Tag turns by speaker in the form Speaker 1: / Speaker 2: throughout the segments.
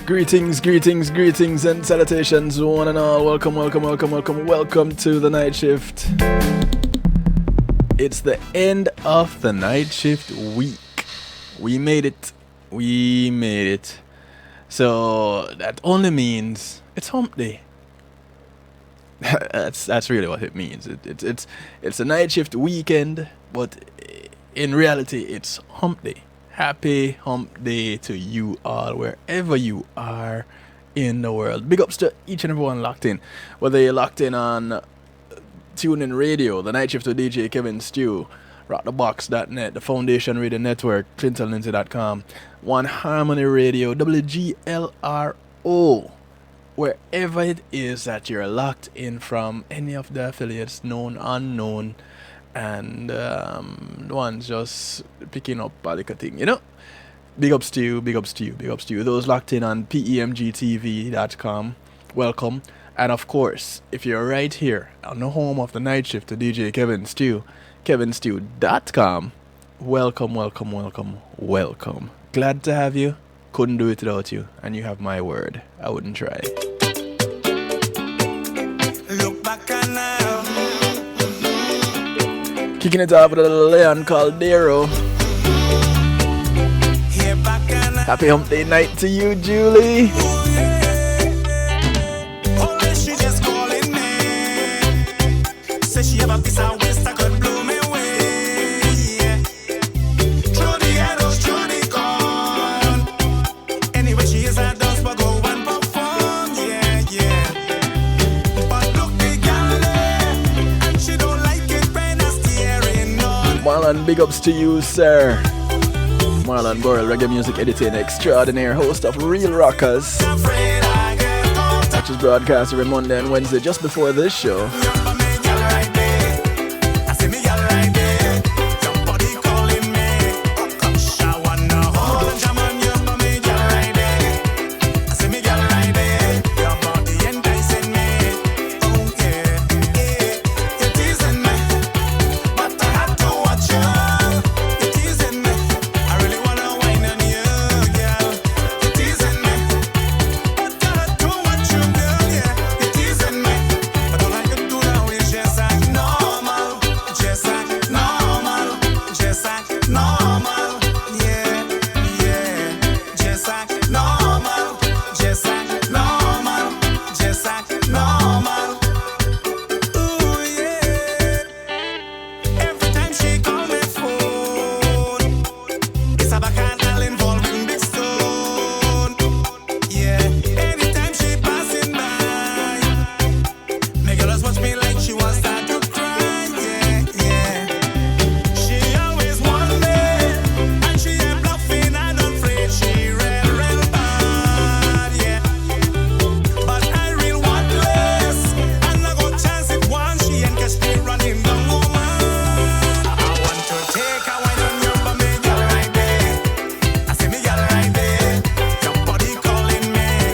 Speaker 1: Greetings, greetings, greetings, and salutations, one and all. Welcome, welcome, welcome, welcome, welcome to the night shift. It's the end of the night shift week. We made it. We made it. So that only means it's hump day. that's really what it means. It's a night shift weekend, but in reality, it's hump day. Happy hump day to you all, wherever you are in the world. Big ups to each and everyone locked in. Whether you're locked in on TuneIn Radio, the night shift with DJ Kevin Stew, rockthebox.net, the Foundation Radio Network, ClintonLindsay.com, One Harmony Radio, WGLRO. Wherever it is that you're locked in from, any of the affiliates, known, unknown, and ones just picking up a little thing, you know? Big ups to you, big ups to you, big ups to you. Those locked in on PEMGTV.com, welcome. And of course, if you're right here on the home of the night shift to DJ Kevin Stew, kevinstew.com, welcome, welcome, welcome, welcome. Glad to have you. Couldn't do it without you. And you have my word. I wouldn't try. Look back and now. Kicking it off with a little Leon Caldero. Happy hump day night to you, Julie. She have a piece of waste that could blow me away. Yeah. Through the arrows, through the gun. Anyway, she is a dance, but go and perform. Yeah, yeah. But look, the girl there, and she don't like it when I'm staring on. Marlon, big ups to you, sir. Marlon Burrell, reggae music editor and extraordinaire host of Real Rockers. Which is broadcast every Monday and Wednesday just before this show.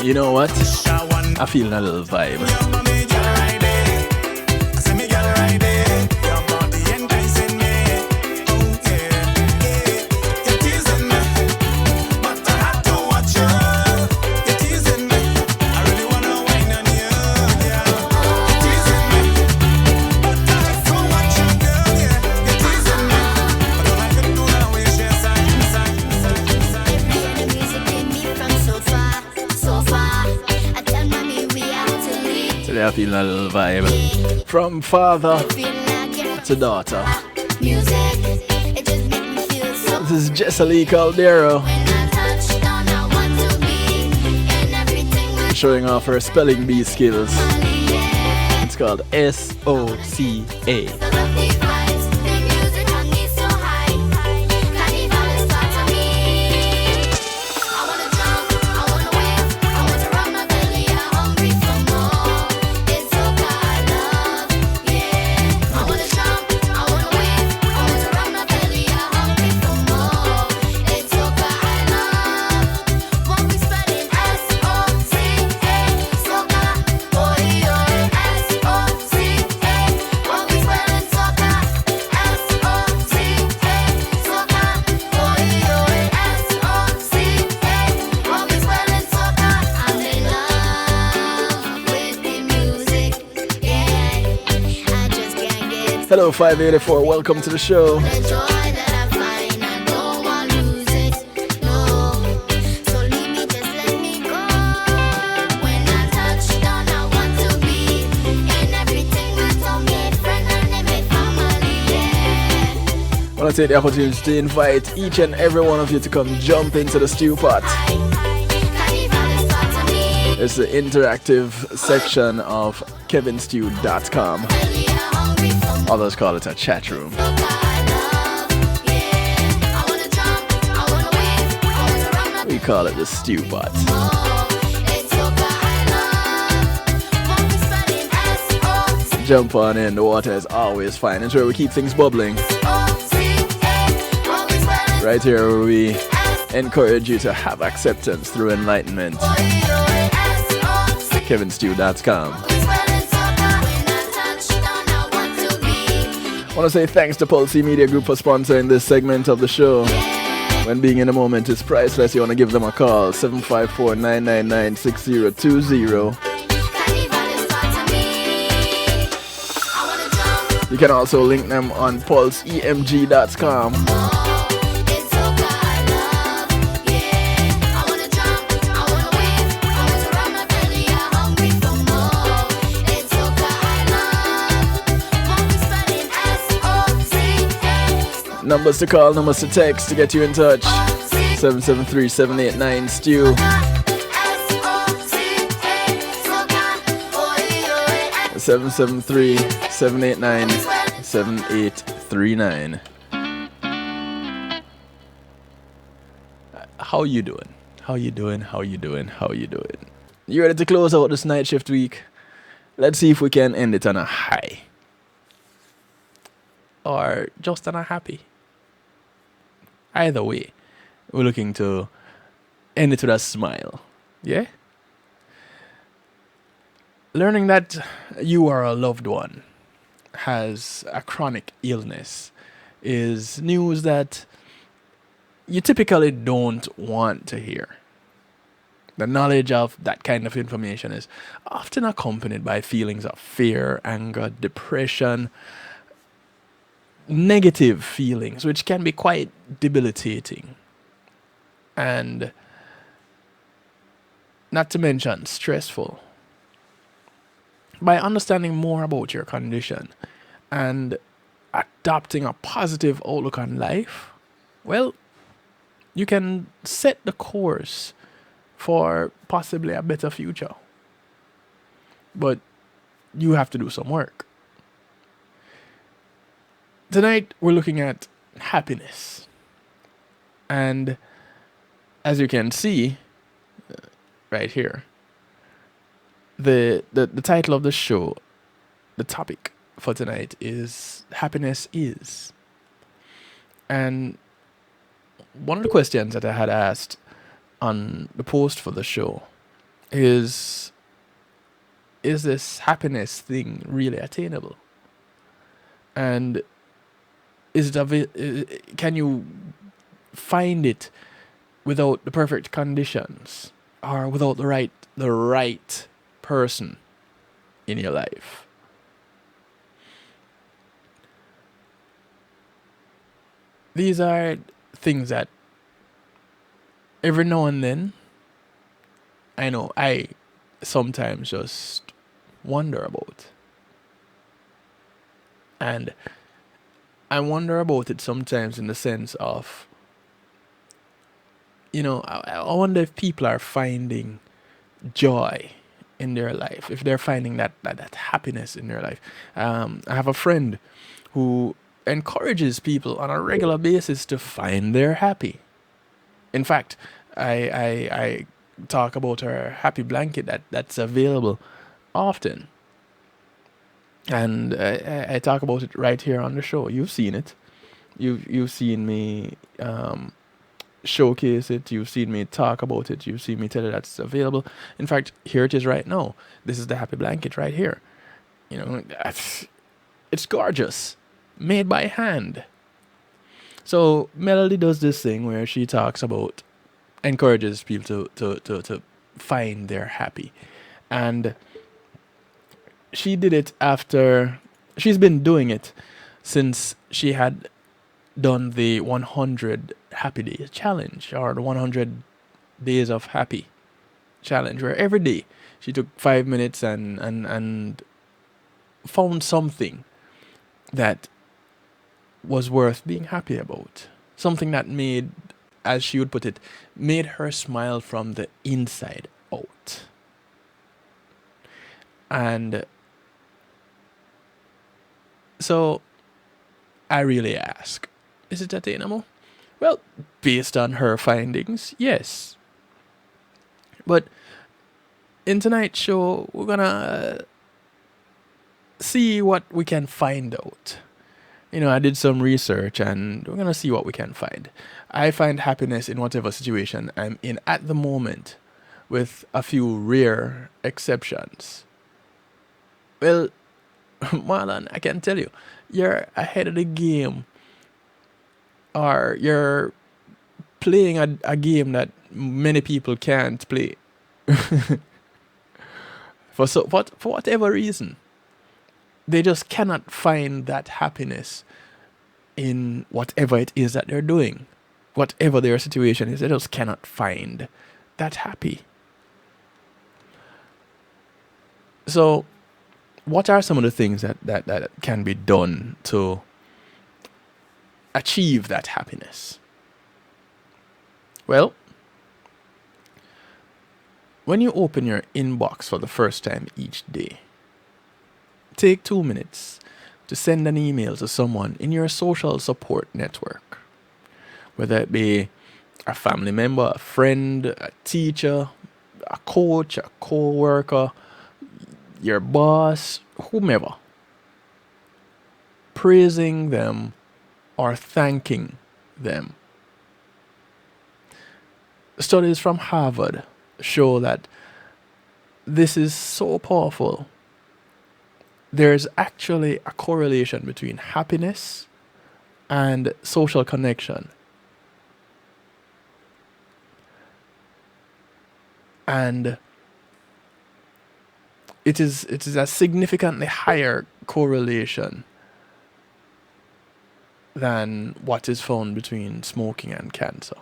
Speaker 1: You know what? I feel a little vibe. I feel a little vibe from father to daughter. This is Jessie Caldero showing off her spelling bee skills. It's called SOCA. Hello, 584. Welcome to the show. I want to take the opportunity to invite each and every one of you to come jump into the stew pot. It's the interactive section of kevinstew.com. Others call it a chat room. We call it the stew pot. Jump on in, the water is always fine. It's where we keep things bubbling. Right here where we encourage you to have acceptance through enlightenment. kevinstew.com. I want to say thanks to Pulse Media Group for sponsoring this segment of the show. When being in a moment is priceless, you want to give them a call, 754-999-6020. You can also link them on pulseemg.com. Numbers to call, numbers to text to get you in touch. 773-789-STEW. 773-789-7839. How you doing? How you doing? How you doing? How you doing? You ready to close out this night shift week? Let's see if we can end it on a high. Or just on a happy. Either way, we're looking to end it with a smile. Yeah? Learning that you or a loved one has a chronic illness is news that you typically don't want to hear. The knowledge of that kind of information is often accompanied by feelings of fear, anger, depression, negative feelings, which can be quite debilitating. And not to mention stressful. By understanding more about your condition and adopting a positive outlook on life, well, you can set the course for possibly a better future. But you have to do some work. Tonight, we're looking at happiness. And as you can see, right here, the title of the show, the topic for tonight is Happiness Is. And one of the questions that I had asked on the post for the show is this happiness thing really attainable? And can you find it without the perfect conditions or without the right person in your life? These are things that every now and then, I know I sometimes just wonder about. And I wonder about it sometimes in the sense of, I wonder if people are finding joy in their life, if they're finding that happiness in their life. I have a friend who encourages people on a regular basis to find their happy. In fact, I talk about her happy blanket that's available often. And I talk about it right here on the show. You've seen it. You've seen me showcase it. You've seen me talk about it. You've seen me tell you that it's available. In fact, here it is right now. This is the happy blanket right here. It's gorgeous. Made by hand. So Melody does this thing where she talks about, encourages people to find their happy. And she did it after, she's been doing it since she had done the 100 happy days challenge, or the 100 days of happy challenge, where every day she took 5 minutes and found something that was worth being happy about. Something that made, as she would put it, made her smile from the inside out. And so I really ask, is it attainable? Well, based on her findings, yes. But in tonight's show, we're gonna see what we can find out. I did some research and we're gonna see what we can find. I find happiness in whatever situation I'm in at the moment, with a few rare exceptions. Well, Marlon, I can tell you, you're ahead of the game, or you're playing a game that many people can't play. For whatever reason, they just cannot find that happiness in whatever it is that they're doing. Whatever their situation is, they just cannot find that happy. So, what are some of the things that can be done to achieve that happiness? Well, when you open your inbox for the first time each day, take 2 minutes to send an email to someone in your social support network, whether it be a family member, a friend, a teacher, a coach, a co-worker, your boss, whomever, praising them or thanking them. Studies from Harvard show that this is so powerful. There's actually a correlation between happiness and social connection. And it is a significantly higher correlation than what is found between smoking and cancer.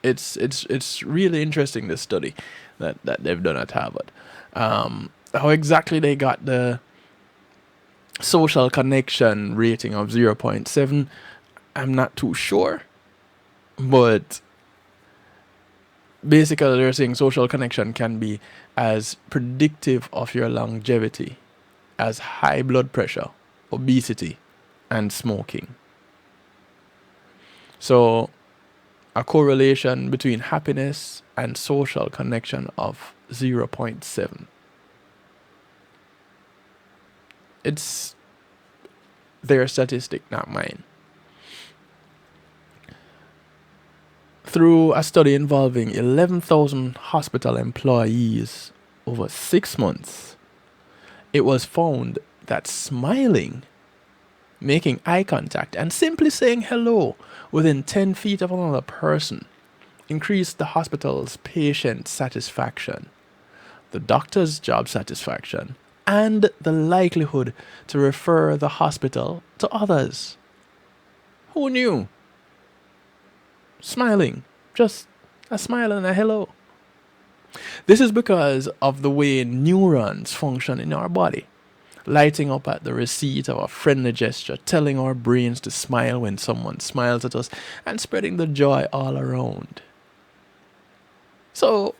Speaker 1: It's really interesting, this study that they've done at Harvard. How exactly they got the social connection rating of 0.7, I'm not too sure, but basically they're saying social connection can be as predictive of your longevity as high blood pressure, obesity, and smoking. So a correlation between happiness and social connection of 0.7. It's their statistic, not mine. Through a study involving 11,000 hospital employees over 6 months, it was found that smiling, making eye contact, and simply saying hello within 10 feet of another person increased the hospital's patient satisfaction, the doctor's job satisfaction, and the likelihood to refer the hospital to others. Who knew? Smiling, just a smile and a hello. This is because of the way neurons function in our body, lighting up at the receipt of a friendly gesture, telling our brains to smile when someone smiles at us, and spreading the joy all around. So,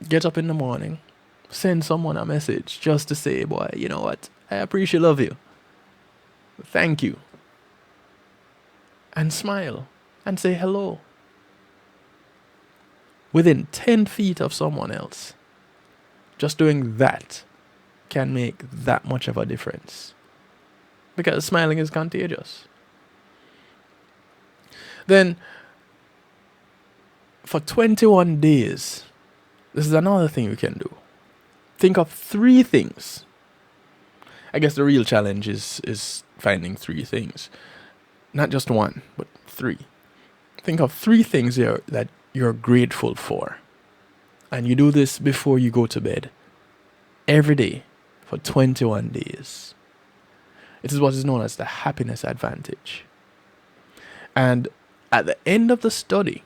Speaker 1: get up in the morning, send someone a message just to say, boy, you know what? I appreciate, love you. Thank you. And smile and say hello. Within 10 feet of someone else. Just doing that can make that much of a difference. Because smiling is contagious. Then, for 21 days, this is another thing you can do. Think of 3 things. I guess the real challenge is finding 3 things. Not just 1, but 3. Think of 3 things that you're grateful for. And you do this before you go to bed. Every day. for 21 days. It is what is known as the happiness advantage. And at the end of the study,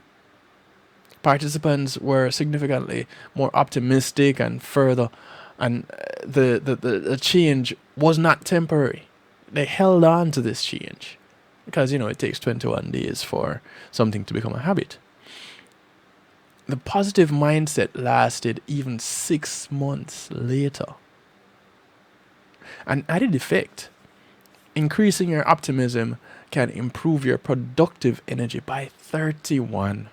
Speaker 1: participants were significantly more optimistic and further, and the change was not temporary. They held on to this change because, it takes 21 days for something to become a habit. The positive mindset lasted even 6 months later. An added effect: increasing your optimism can improve your productive energy by 31%.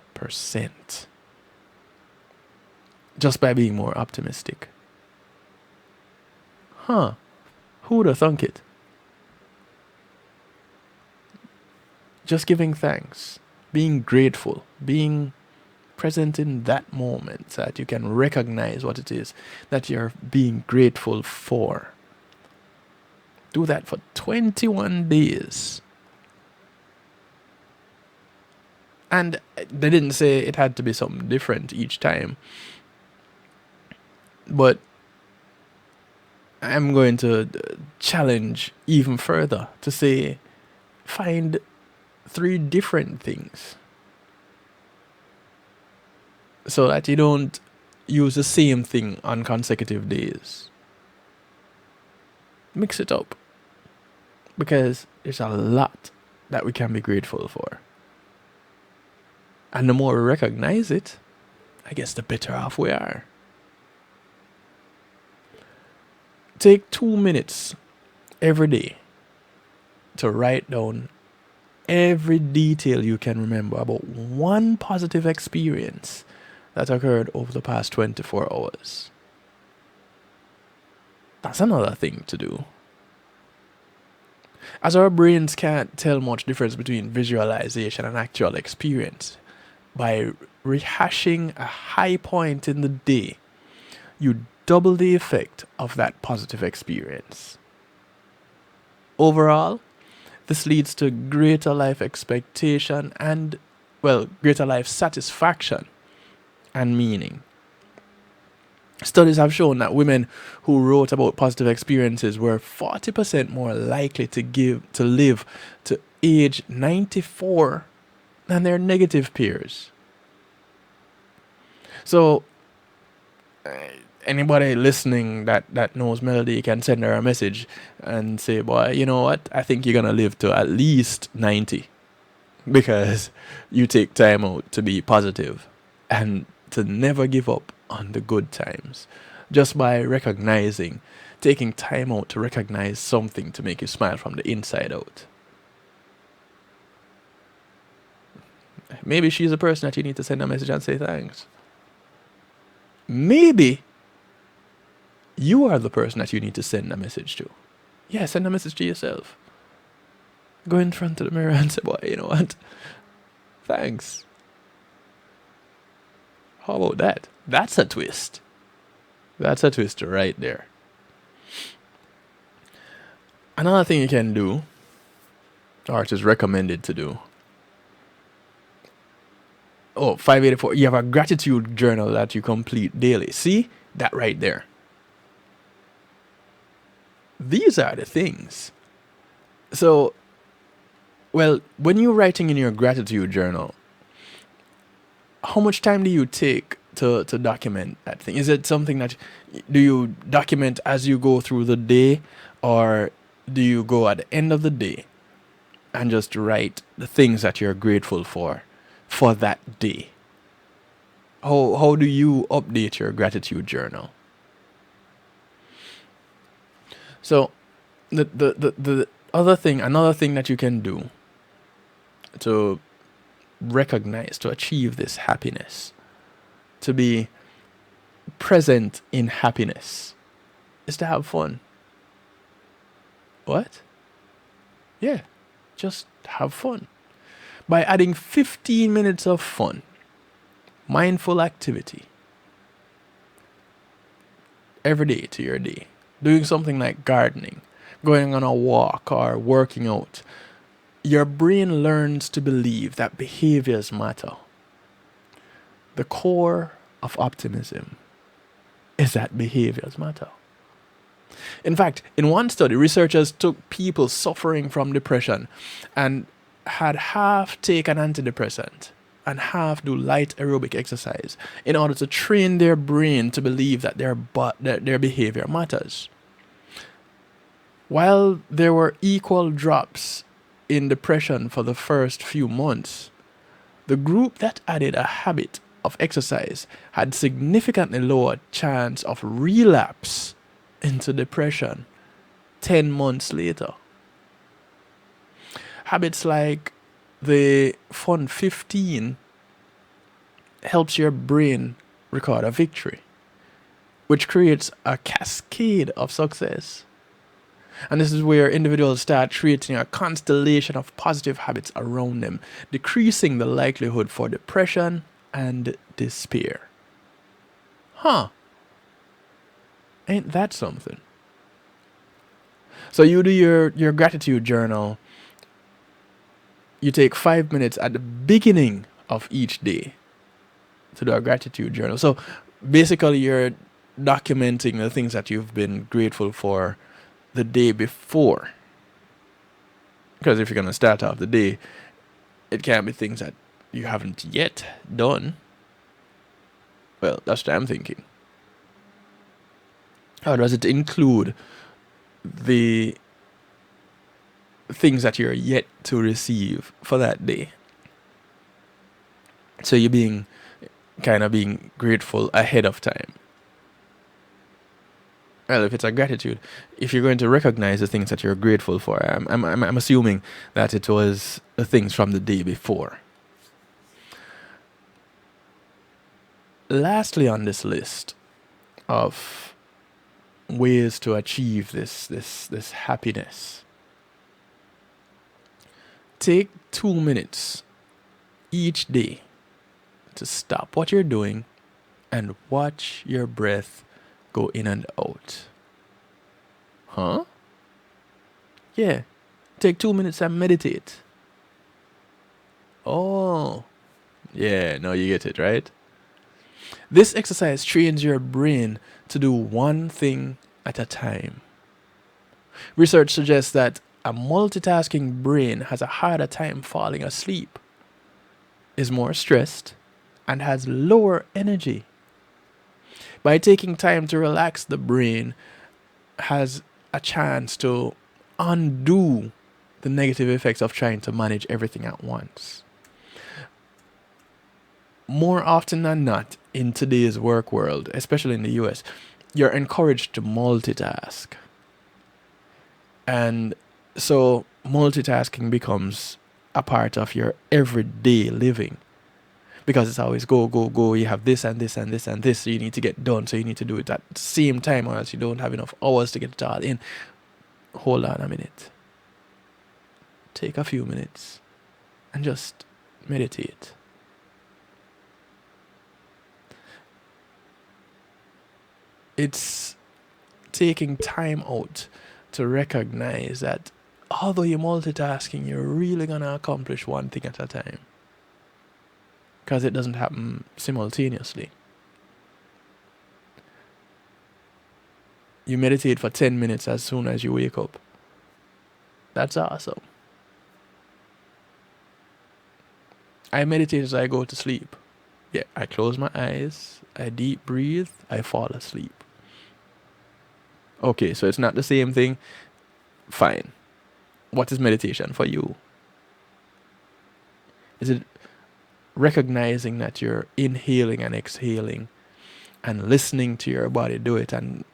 Speaker 1: Just by being more optimistic. Huh. Who would have thunk it? Just giving thanks, being grateful, being present in that moment so that you can recognize what it is that you're being grateful for. Do that for 21 days. And they didn't say it had to be something different each time. But I'm going to challenge even further to say, find 3 different things so that you don't use the same thing on consecutive days. Mix it up, because there's a lot that we can be grateful for. And the more we recognize it, I guess the better off we are. Take 2 minutes every day to write down every detail you can remember about one positive experience that occurred over the past 24 hours. That's another thing to do. As our brains can't tell much difference between visualization and actual experience, by rehashing a high point in the day, you double the effect of that positive experience. Overall, this leads to greater life expectation and, greater life satisfaction and meaning. Studies have shown that women who wrote about positive experiences were 40% more likely to live to age 94 than their negative peers. So, anybody listening that knows Melody can send her a message and say, boy, you know what? I think you're going to live to at least 90 because you take time out to be positive and to never give up on the good times, just by taking time out to recognize something to make you smile from the inside out. Maybe she's a person that you need to send a message and say thanks. Maybe you are the person that you need to send a message to. Yeah, send a message to yourself. Go in front of the mirror and say, boy, you know what? Thanks. How about that? That's a twist. That's a twist right there. Another thing you can do, or it is recommended to do. 584. You have a gratitude journal that you complete daily. See? That right there. These are the things. So, when you're writing in your gratitude journal, how much time do you take to document that thing? Is it something that do you document as you go through the day, or do you go at the end of the day and just write the things that you're grateful for that day? How do you update your gratitude journal? So the another thing that you can do to recognize, to achieve this happiness, to be present in happiness, is to have fun. What? Yeah, just have fun. By adding 15 minutes of fun, mindful activity, every day to your day. Doing something like gardening, going on a walk, or working out. Your brain learns to believe that behaviors matter. The core of optimism is that behaviors matter. In fact, in one study, researchers took people suffering from depression and had half take an antidepressant and half do light aerobic exercise in order to train their brain to believe that their behavior matters. While there were equal drops in depression for the first few months, the group that added a habit of exercise had significantly lower chance of relapse into depression 10 months later. Habits like the Fun 15 helps your brain record a victory, which creates a cascade of success. And this is where individuals start creating a constellation of positive habits around them, decreasing the likelihood for depression and despair. Huh. Ain't that something? So you do your gratitude journal. You take 5 minutes at the beginning of each day to do a gratitude journal. So basically you're documenting the things that you've been grateful for the day before. Because if you're going to start off the day, it can't be things that you haven't yet done. Well, that's what I'm thinking. How does it include the things that you're yet to receive for that day? So you're being grateful ahead of time. Well, if it's a gratitude, if you're going to recognize the things that you're grateful for, I'm assuming that it was the things from the day before. Lastly on this list of ways to achieve this happiness, take 2 minutes each day to stop what you're doing and watch your breath go in and out. Huh? Yeah. Take 2 minutes and meditate. Oh. Yeah, now you get it, right? This exercise trains your brain to do one thing at a time. Research suggests that a multitasking brain has a harder time falling asleep, is more stressed, and has lower energy. By taking time to relax, the brain has a chance to undo the negative effects of trying to manage everything at once. More often than not, in today's work world, especially in the US, you're encouraged to multitask. And so multitasking becomes a part of your everyday living. Because it's always go, go, go. You have this and this and this and this. So you need to get done. So you need to do it at the same time or else you don't have enough hours to get it all in. Hold on a minute. Take a few minutes and just meditate. It's taking time out to recognize that although you're multitasking, you're really going to accomplish one thing at a time. Because it doesn't happen simultaneously. You meditate for 10 minutes as soon as you wake up. That's awesome. I meditate as I go to sleep. Yeah, I close my eyes, I deep breathe, I fall asleep. Okay, so it's not the same thing. Fine. What is meditation for you? Is it recognizing that you're inhaling and exhaling and listening to your body do it and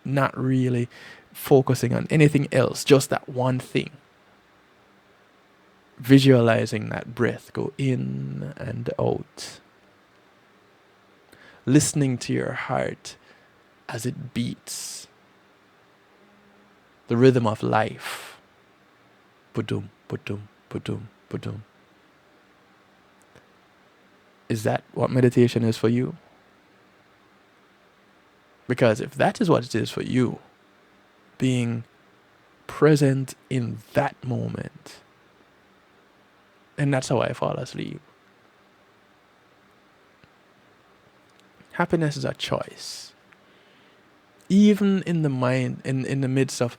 Speaker 1: not really focusing on anything else, just that one thing? Visualizing that breath go in and out. Listening to your heart as it beats. The rhythm of life. Ba-dum, ba-dum, ba-dum, ba-dum. Is that what meditation is for you? Because if that is what it is for you, being present in that moment, and that's how I fall asleep. Happiness is a choice. even in the mind, in the midst of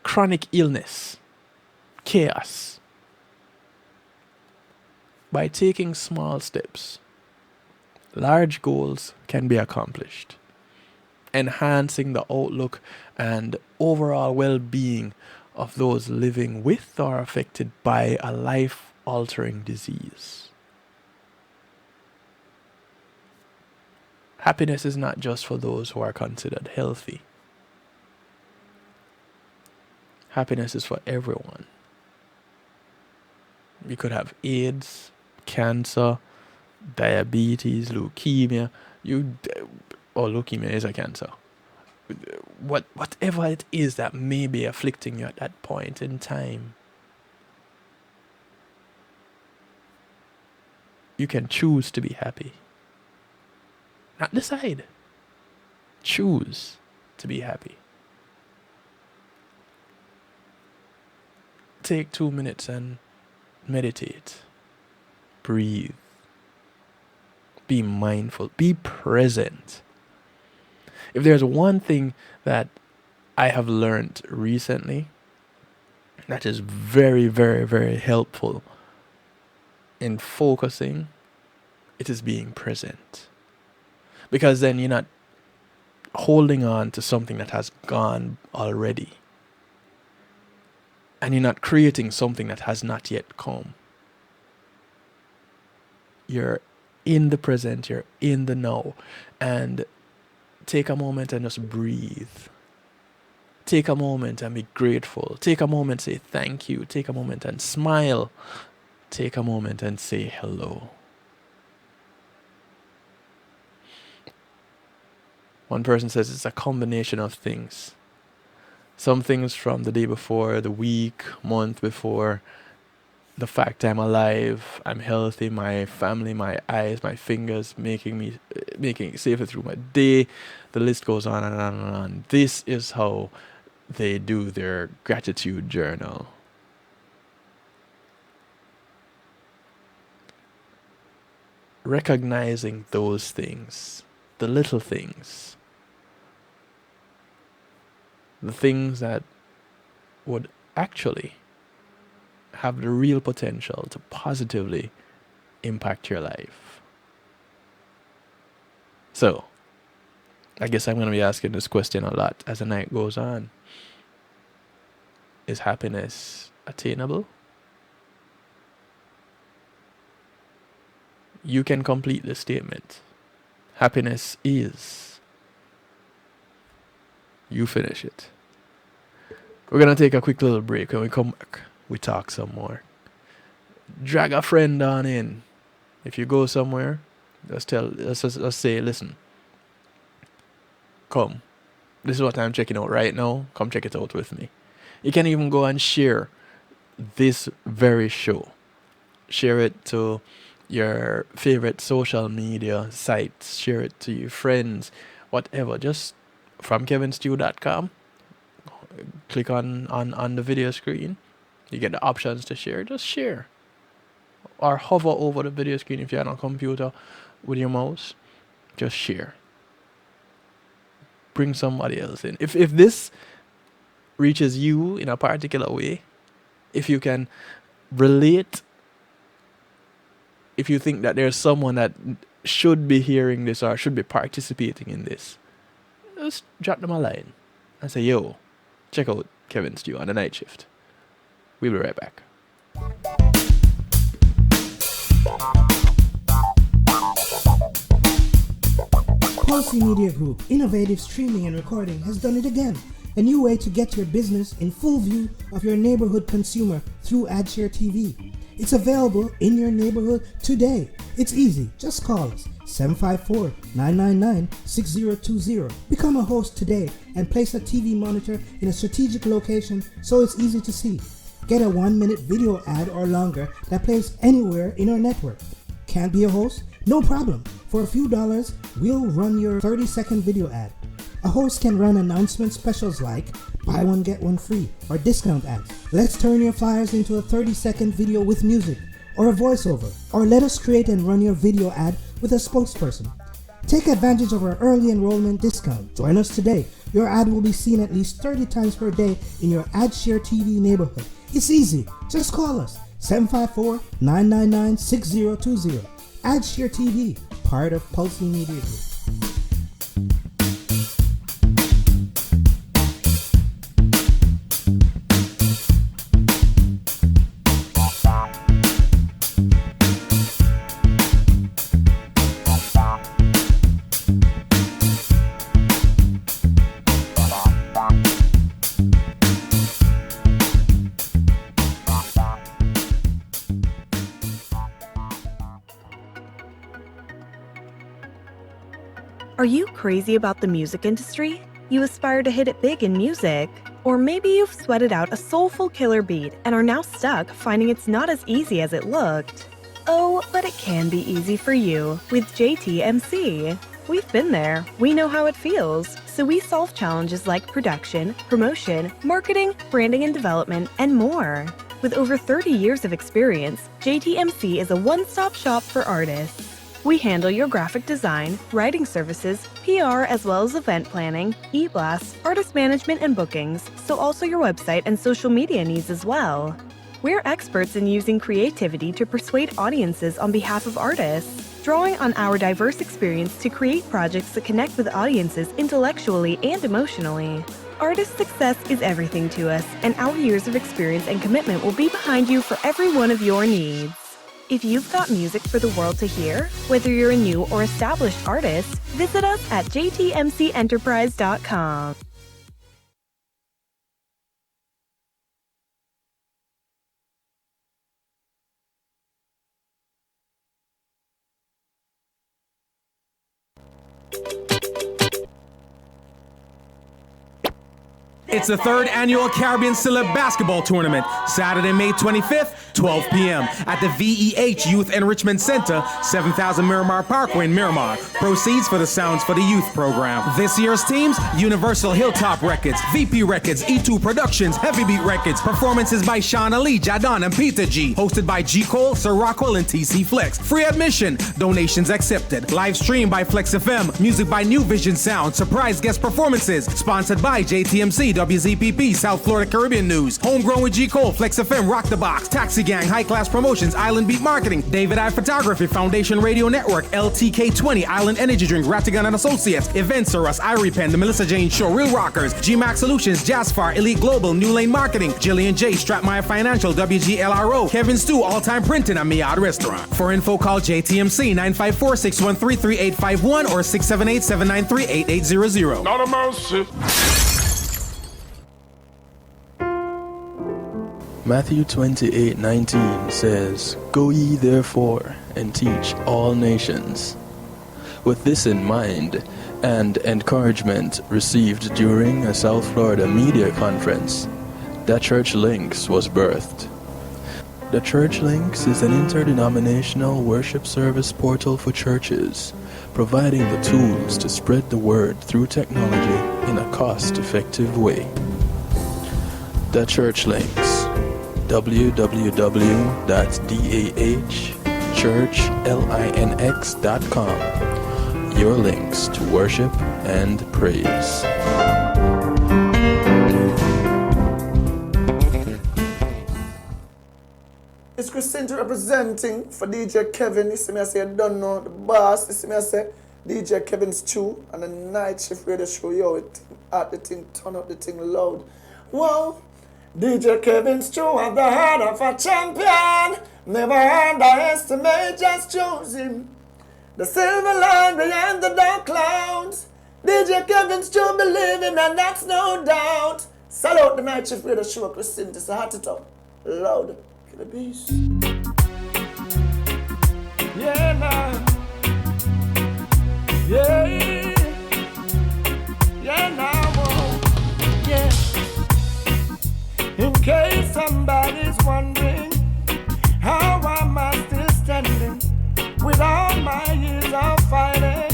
Speaker 1: chronic illness, chaos, by taking small steps, large goals can be accomplished, enhancing the outlook and overall well being of those living with or affected by a life altering disease. Happiness is not just for those who are considered healthy. Happiness is for everyone. You could have AIDS, cancer, diabetes, leukemia. Leukemia is a cancer. Whatever it is that may be afflicting you at that point in time, you can choose to be happy. Not decide. Choose to be happy. Take 2 minutes and meditate. Breathe. Be mindful. Be present. If there's one thing that I have learned recently that is very, very, very helpful in focusing, it is being present. Because then you're not holding on to something that has gone already. And you're not creating something that has not yet come. You're in the present, you're in the now. And take a moment and just breathe. Take a moment and be grateful. Take a moment and say thank you. Take a moment and smile. Take a moment and say hello. One person says it's a combination of things. Some things from the day before, the week, month before, the fact I'm alive, I'm healthy, my family, my eyes, my fingers, making it safer through my day. The list goes on and on and on. This is how they do their gratitude journal. Recognizing those things, the little things, the things that would actually have the real potential to positively impact your life. So, I guess I'm going to be asking this question a lot as the night goes on. Is happiness attainable? You can complete the statement. Happiness is. You finish it. We're going to take a quick little break. When we come back, we talk some more. Drag a friend on in. If you go somewhere, let's say, listen, come. This is what I'm checking out right now. Come check it out with me. You can even go and share this very show. Share it to your favorite social media sites. Share it to your friends. Whatever. Just from kevinstew.com. Click on the video screen. You get the options to share. Just share. Or hover over the video screen if you're on a computer with your mouse. Just share. Bring somebody else in. If this reaches you in a particular way, if you can relate, if you think that there's someone that should be hearing this or should be participating in this, just drop them a line and say, yo, check out Kevin Stew on the night shift. We'll be right back.
Speaker 2: Pulsey Media Group, innovative streaming and recording, has done it again. A new way to get your business in full view of your neighborhood consumer through AdShare TV. It's available in your neighborhood today. It's easy. Just call us 754-999-6020. Become a host today and place a TV monitor in a strategic location so it's easy to see. Get a 1-minute video ad or longer that plays anywhere in our network. Can't be a host? No problem. For a few dollars, we'll run your 30-second video ad. A host can run announcement specials like buy one get one free or discount ads. Let's turn your flyers into a 30-second video with music or a voiceover, or let us create and run your video ad with a spokesperson. Take advantage of our early enrollment discount. Join us today. Your ad will be seen at least 30 times per day in your AdShare TV neighborhood. It's easy. Just call us 754-999-6020. AdShare TV, part of Pulsing Media Group.
Speaker 3: Are you crazy about the music industry? You aspire to hit it big in music? Or maybe you've sweated out a soulful killer beat and are now stuck finding it's not as easy as it looked. Oh, but it can be easy for you with JTMC. We've been there. We know how it feels. So we solve challenges like production, promotion, marketing, branding and development, and more. With over 30 years of experience, JTMC is a one-stop shop for artists. We handle your graphic design, writing services, PR, as well as event planning, e-blasts, artist management, and bookings, so also your website and social media needs as well. We're experts in using creativity to persuade audiences on behalf of artists, drawing on our diverse experience to create projects that connect with audiences intellectually and emotionally. Artist success is everything to us, and our years of experience and commitment will be behind you for every one of your needs. If you've got music for the world to hear, whether you're a new or established artist, visit us at jtmcenterprise.com.
Speaker 4: It's the third annual Caribbean Celeb Basketball Tournament, Saturday, May 25th, 12 p.m. at the VEH Youth Enrichment Center, 7000 Miramar Parkway in Miramar. Proceeds for the Sounds for the Youth program. This year's teams, Universal Hilltop Records, VP Records, E2 Productions, Heavy Beat Records. Performances by Shauna Lee, Jadon, and Peter G. Hosted by G. Cole, Sir Rockwell, and TC Flex. Free admission. Donations accepted. Live stream by Flex FM. Music by New Vision Sound. Surprise guest performances. Sponsored by JTMC, WZPP, South Florida Caribbean News. Homegrown with G. Cole, Flex FM, Rock the Box, Taxi Gang, High Class Promotions, Island Beat Marketing, David I Photography, Foundation Radio Network, LTK20, Island Energy Drink, Rattigan and Associates, Events Us, Irie Pen, The Melissa Jane Show, Real Rockers, GMAX Solutions, Jazzfar, Elite Global, New Lane Marketing, Jillian J, Stratmeyer Financial, WGLRO, Kevin Stew, All Time Printing, and Miad Restaurant. For info, call JTMC 954-613-3851 or 678-793-8800.
Speaker 5: Not a mercy.
Speaker 1: Matthew 28:19 says, "Go ye therefore and teach all nations." With this in mind, and encouragement received during a South Florida media conference, The Church Links was birthed. The Church Links is an interdenominational worship service portal for churches, providing the tools to spread the word through technology in a cost-effective way. The Church Links, www.dahchurchlinx.com. Your links to worship and praise.
Speaker 6: It's Christine representing for DJ Kevin. You see me, I say, I don't know the boss. You see me, I say, DJ Kevin's Chew and the night shift radio show. Yo, it at the thing, turn up the thing loud. Whoa. DJ Kevin's Chew at the heart of a champion. Never underestimate, just choose him. The silver line behind the dark clouds. DJ Kevin's Chew, believe him, and that's no doubt. Salute the night shift radio show, Christine. This is a hot it up. Loud. Kill the beast. Yeah, now. Yeah. Yeah, now. Whoa. Yeah. In case somebody's wondering, how am I still standing with all my years of fighting?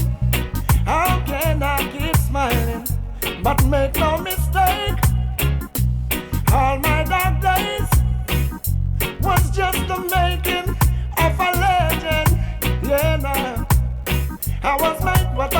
Speaker 6: How can I keep smiling? But make no mistake, all my dark days was just the making of a legend. Yeah, now I was made what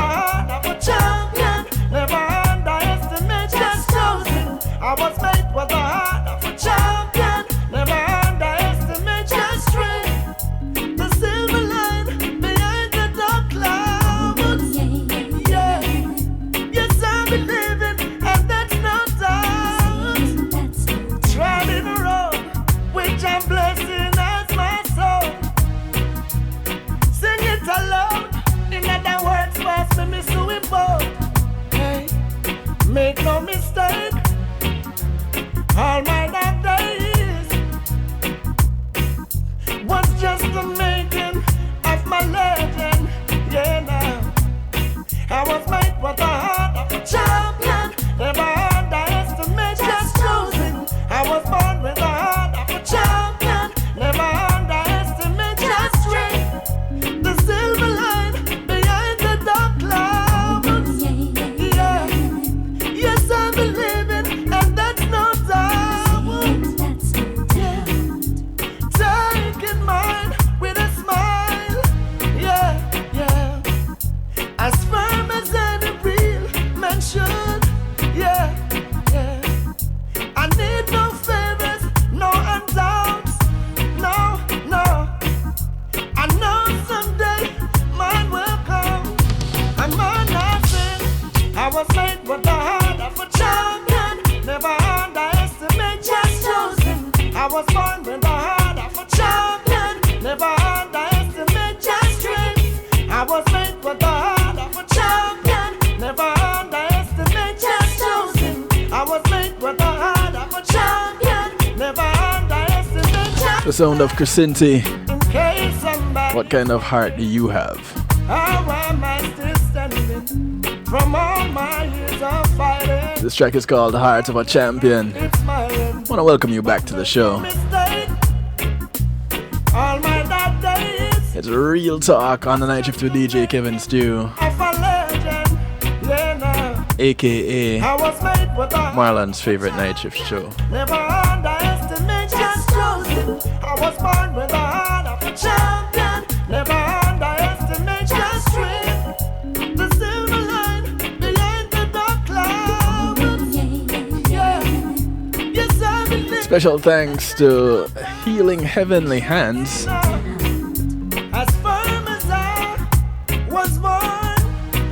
Speaker 1: The sound of Crescenti.
Speaker 6: In case somebody
Speaker 1: What kind of heart do you have?
Speaker 6: how am I still standing from all my years of fighting?
Speaker 1: This track is called Heart of a Champion.
Speaker 6: It's my
Speaker 1: I want to welcome you back to the show.
Speaker 6: mistake. All my bad days
Speaker 1: It's real talk on the night shift with DJ Kevin Stew,
Speaker 6: of a legend. Yeah, now
Speaker 1: aka
Speaker 6: I was made for that.
Speaker 1: Marlon's favorite night shift show.
Speaker 6: Never underestimate just chosen. I was born with a heart of a champion. Never underestimate just strength. The silver line behind the dark clouds. Yeah, yes, I believe.
Speaker 1: Special thanks to Healing Heavenly Hands.
Speaker 6: As firm as I was born.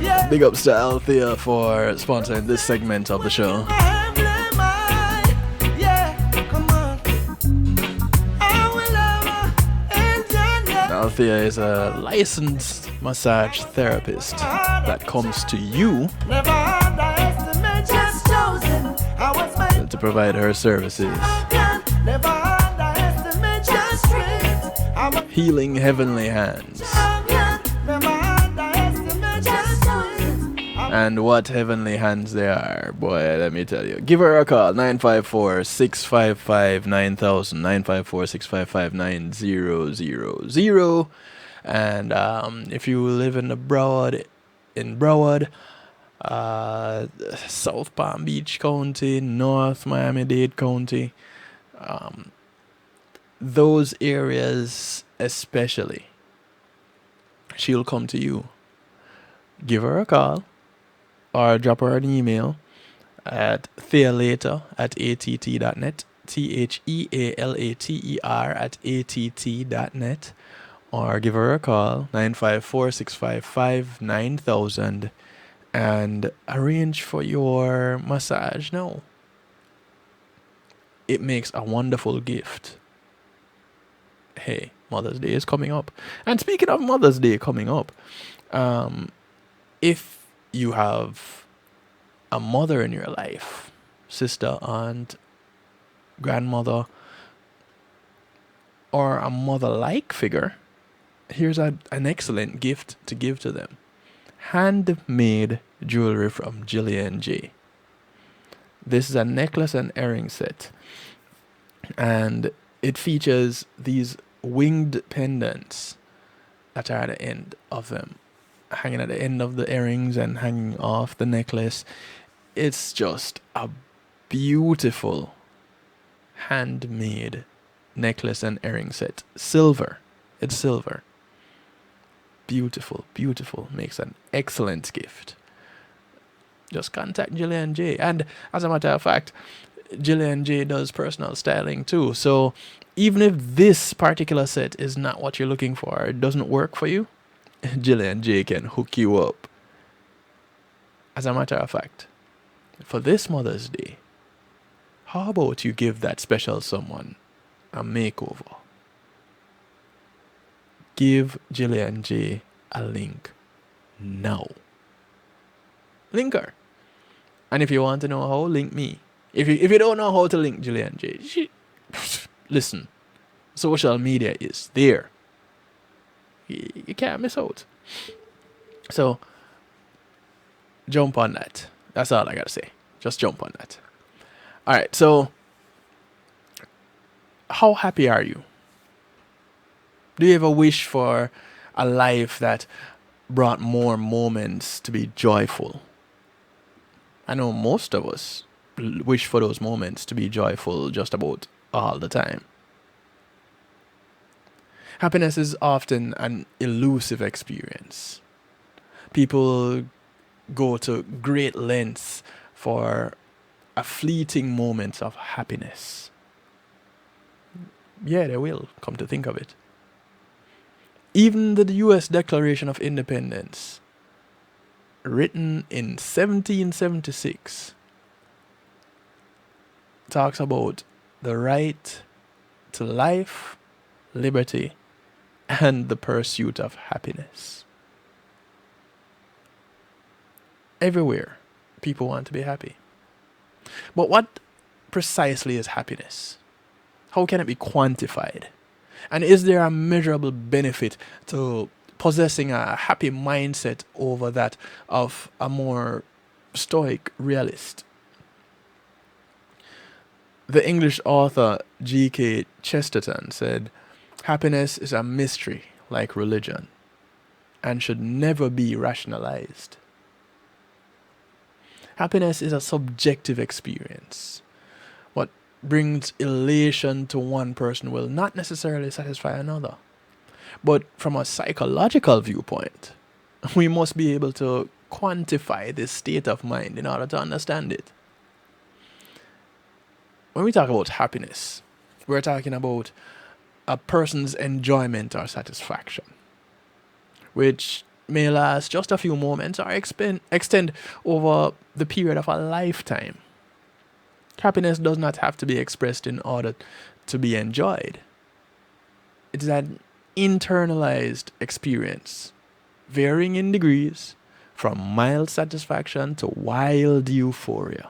Speaker 6: Yeah,
Speaker 1: Big ups to Althea for sponsoring this segment of the show.
Speaker 6: yeah, come on. I will ever
Speaker 1: Althea is a licensed massage therapist that comes to you
Speaker 6: never underestimate just chosen. I was made
Speaker 1: to provide her services.
Speaker 6: champion. Never underestimate just strength. I was
Speaker 1: Healing Heavenly Hands.
Speaker 6: champion. Never underestimate just strength.
Speaker 1: And what heavenly hands they are, boy, let me tell you. Give her a call, 954-655-9000, 954-655-9000. And if you live in Broward, South Palm Beach County, North Miami-Dade County, those areas especially, she'll come to you. Give her a call or drop her an email at thealater@att.net, thealater@att.net, or give her a call, 954-655-9000, and arrange for your massage now. It makes a wonderful gift. Hey, Mother's Day is coming up. And speaking of Mother's Day coming up, if you have a mother in your life, sister, aunt, grandmother, or a mother-like figure, here's an excellent gift to give to them. Handmade jewelry from Jillian J. This is a necklace and earring set, and it features these winged pendants that are at the end of them, hanging at the end of the earrings and hanging off the necklace. It's just a beautiful handmade necklace and earring set. Silver. It's silver. Beautiful, beautiful. Makes an excellent gift. Just contact Jillian J. And as a matter of fact, Jillian J does personal styling too. So even if this particular set is not what you're looking for, it doesn't work for you, Jillian J can hook you up. As a matter of fact, for this Mother's Day, how about you give that special someone a makeover? Give Jillian J a link now. Link her. And if you want to know how, link me. If you don't know how to link Jillian J, listen, social media is there. You can't miss out. So, jump on that. That's all I gotta say. Just jump on that. Alright, so, how happy are you? Do you ever wish for a life that brought more moments to be joyful? I know most of us wish for those moments to be joyful just about all the time. Happiness is often an elusive experience. People go to great lengths for a fleeting moment of happiness. Yeah, they will, come to think of it. Even the U.S. Declaration of Independence, written in 1776, talks about the right to life, liberty, and the pursuit of happiness. Everywhere, people want to be happy. But what precisely is happiness? How can it be quantified? And is there a measurable benefit to possessing a happy mindset over that of a more stoic realist? The English author G.K. Chesterton said, "Happiness is a mystery like religion and should never be rationalized." Happiness is a subjective experience. What brings elation to one person will not necessarily satisfy another. But from a psychological viewpoint, we must be able to quantify this state of mind in order to understand it. When we talk about happiness, we're talking about a person's enjoyment or satisfaction, which may last just a few moments or extend over the period of a lifetime. Happiness does not have to be expressed in order to be enjoyed. It is an internalized experience, varying in degrees from mild satisfaction to wild euphoria.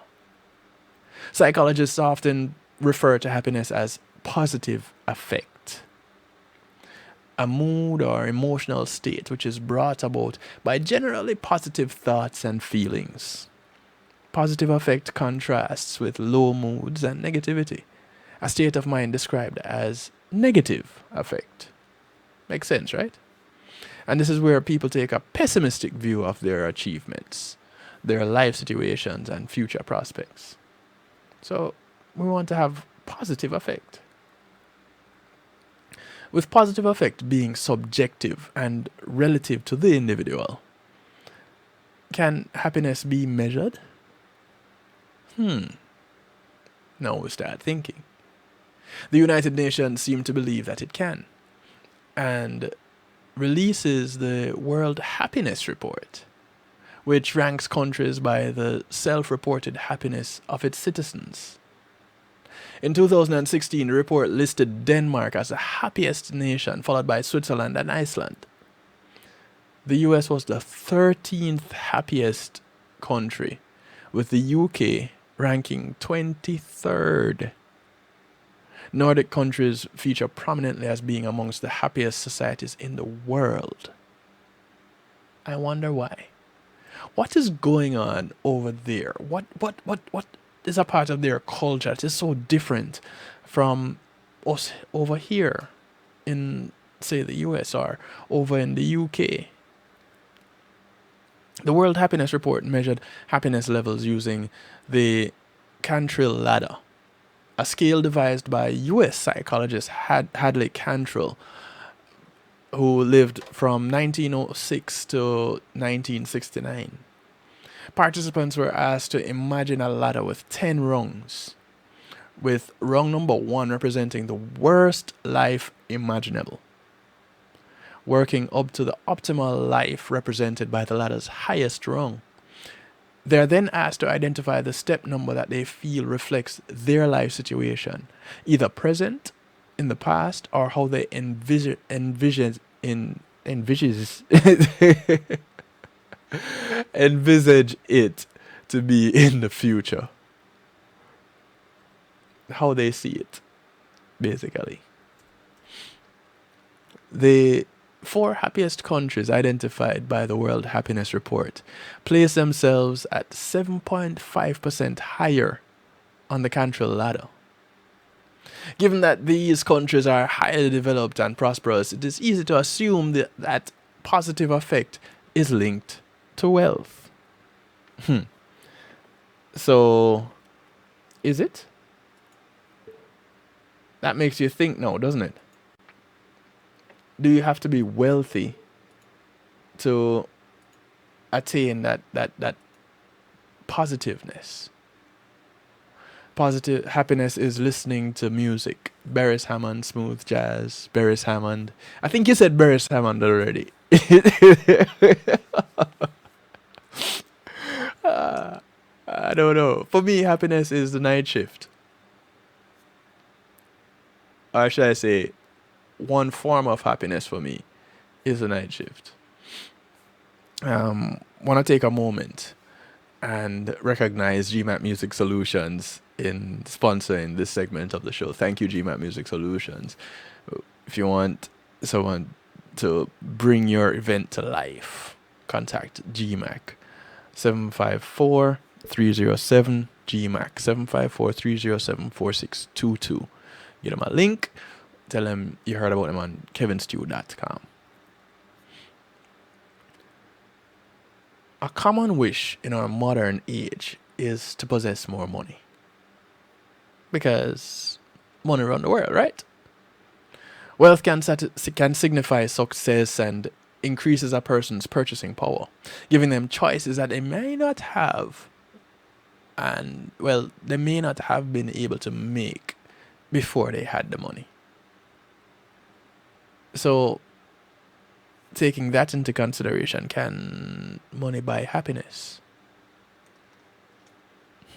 Speaker 1: Psychologists often refer to happiness as positive affect, a mood or emotional state which is brought about by generally positive thoughts and feelings. Positive affect contrasts with low moods and negativity, a state of mind described as negative affect. Makes sense, right? And this is where people take a pessimistic view of their achievements, their life situations, and future prospects. So we want to have positive affect. With positive affect being subjective and relative to the individual, can happiness be measured? Now we start thinking. The United Nations seem to believe that it can, and releases the World Happiness Report, which ranks countries by the self-reported happiness of its citizens. In 2016, the report listed Denmark as the happiest nation, followed by Switzerland and Iceland. The US was the 13th happiest country, with the UK ranking 23rd. Nordic countries feature prominently as being amongst the happiest societies in the world. I wonder why. What is going on over there? What is a part of their culture that is so different from us over here in, say, the US or over in the UK? The World Happiness Report measured happiness levels using the Cantril ladder, a scale devised by US psychologist Hadley Cantril, who lived from 1906 to 1969. Participants were asked to imagine a ladder with 10 rungs, with rung number 1 representing the worst life imaginable, working up to the optimal life represented by the ladder's highest rung. They are then asked to identify the step number that they feel reflects their life situation, either present, in the past, or how they envisage it to be in the future. How they see it, basically. The 4 happiest countries identified by the World Happiness Report place themselves at 7.5% higher on the Cantril ladder. Given that these countries are highly developed and prosperous, it is easy to assume that positive affect is linked to wealth. So, is it? That makes you think now, doesn't it? Do you have to be wealthy to attain that positiveness? Positive happiness is listening to music. Beres Hammond, smooth jazz. Beres Hammond. I think you said Beres Hammond already. I don't know. For me, happiness is the night shift. Or should I say, one form of happiness for me is the night shift. Want to take a moment and recognize GMAT Music Solutions in sponsoring this segment of the show. Thank you, GMAT Music Solutions. If you want someone to bring your event to life, contact GMAC 754-307 GMAC 754-307-4622. Get them a link. Tell them you heard about them on kevinstew.com. A common wish in our modern age is to possess more money. Because money run the world, right? Wealth can signify success and increases a person's purchasing power, giving them choices that they may not have, and, well, they may not have been able to make before they had the money. So, taking that into consideration, can money buy happiness?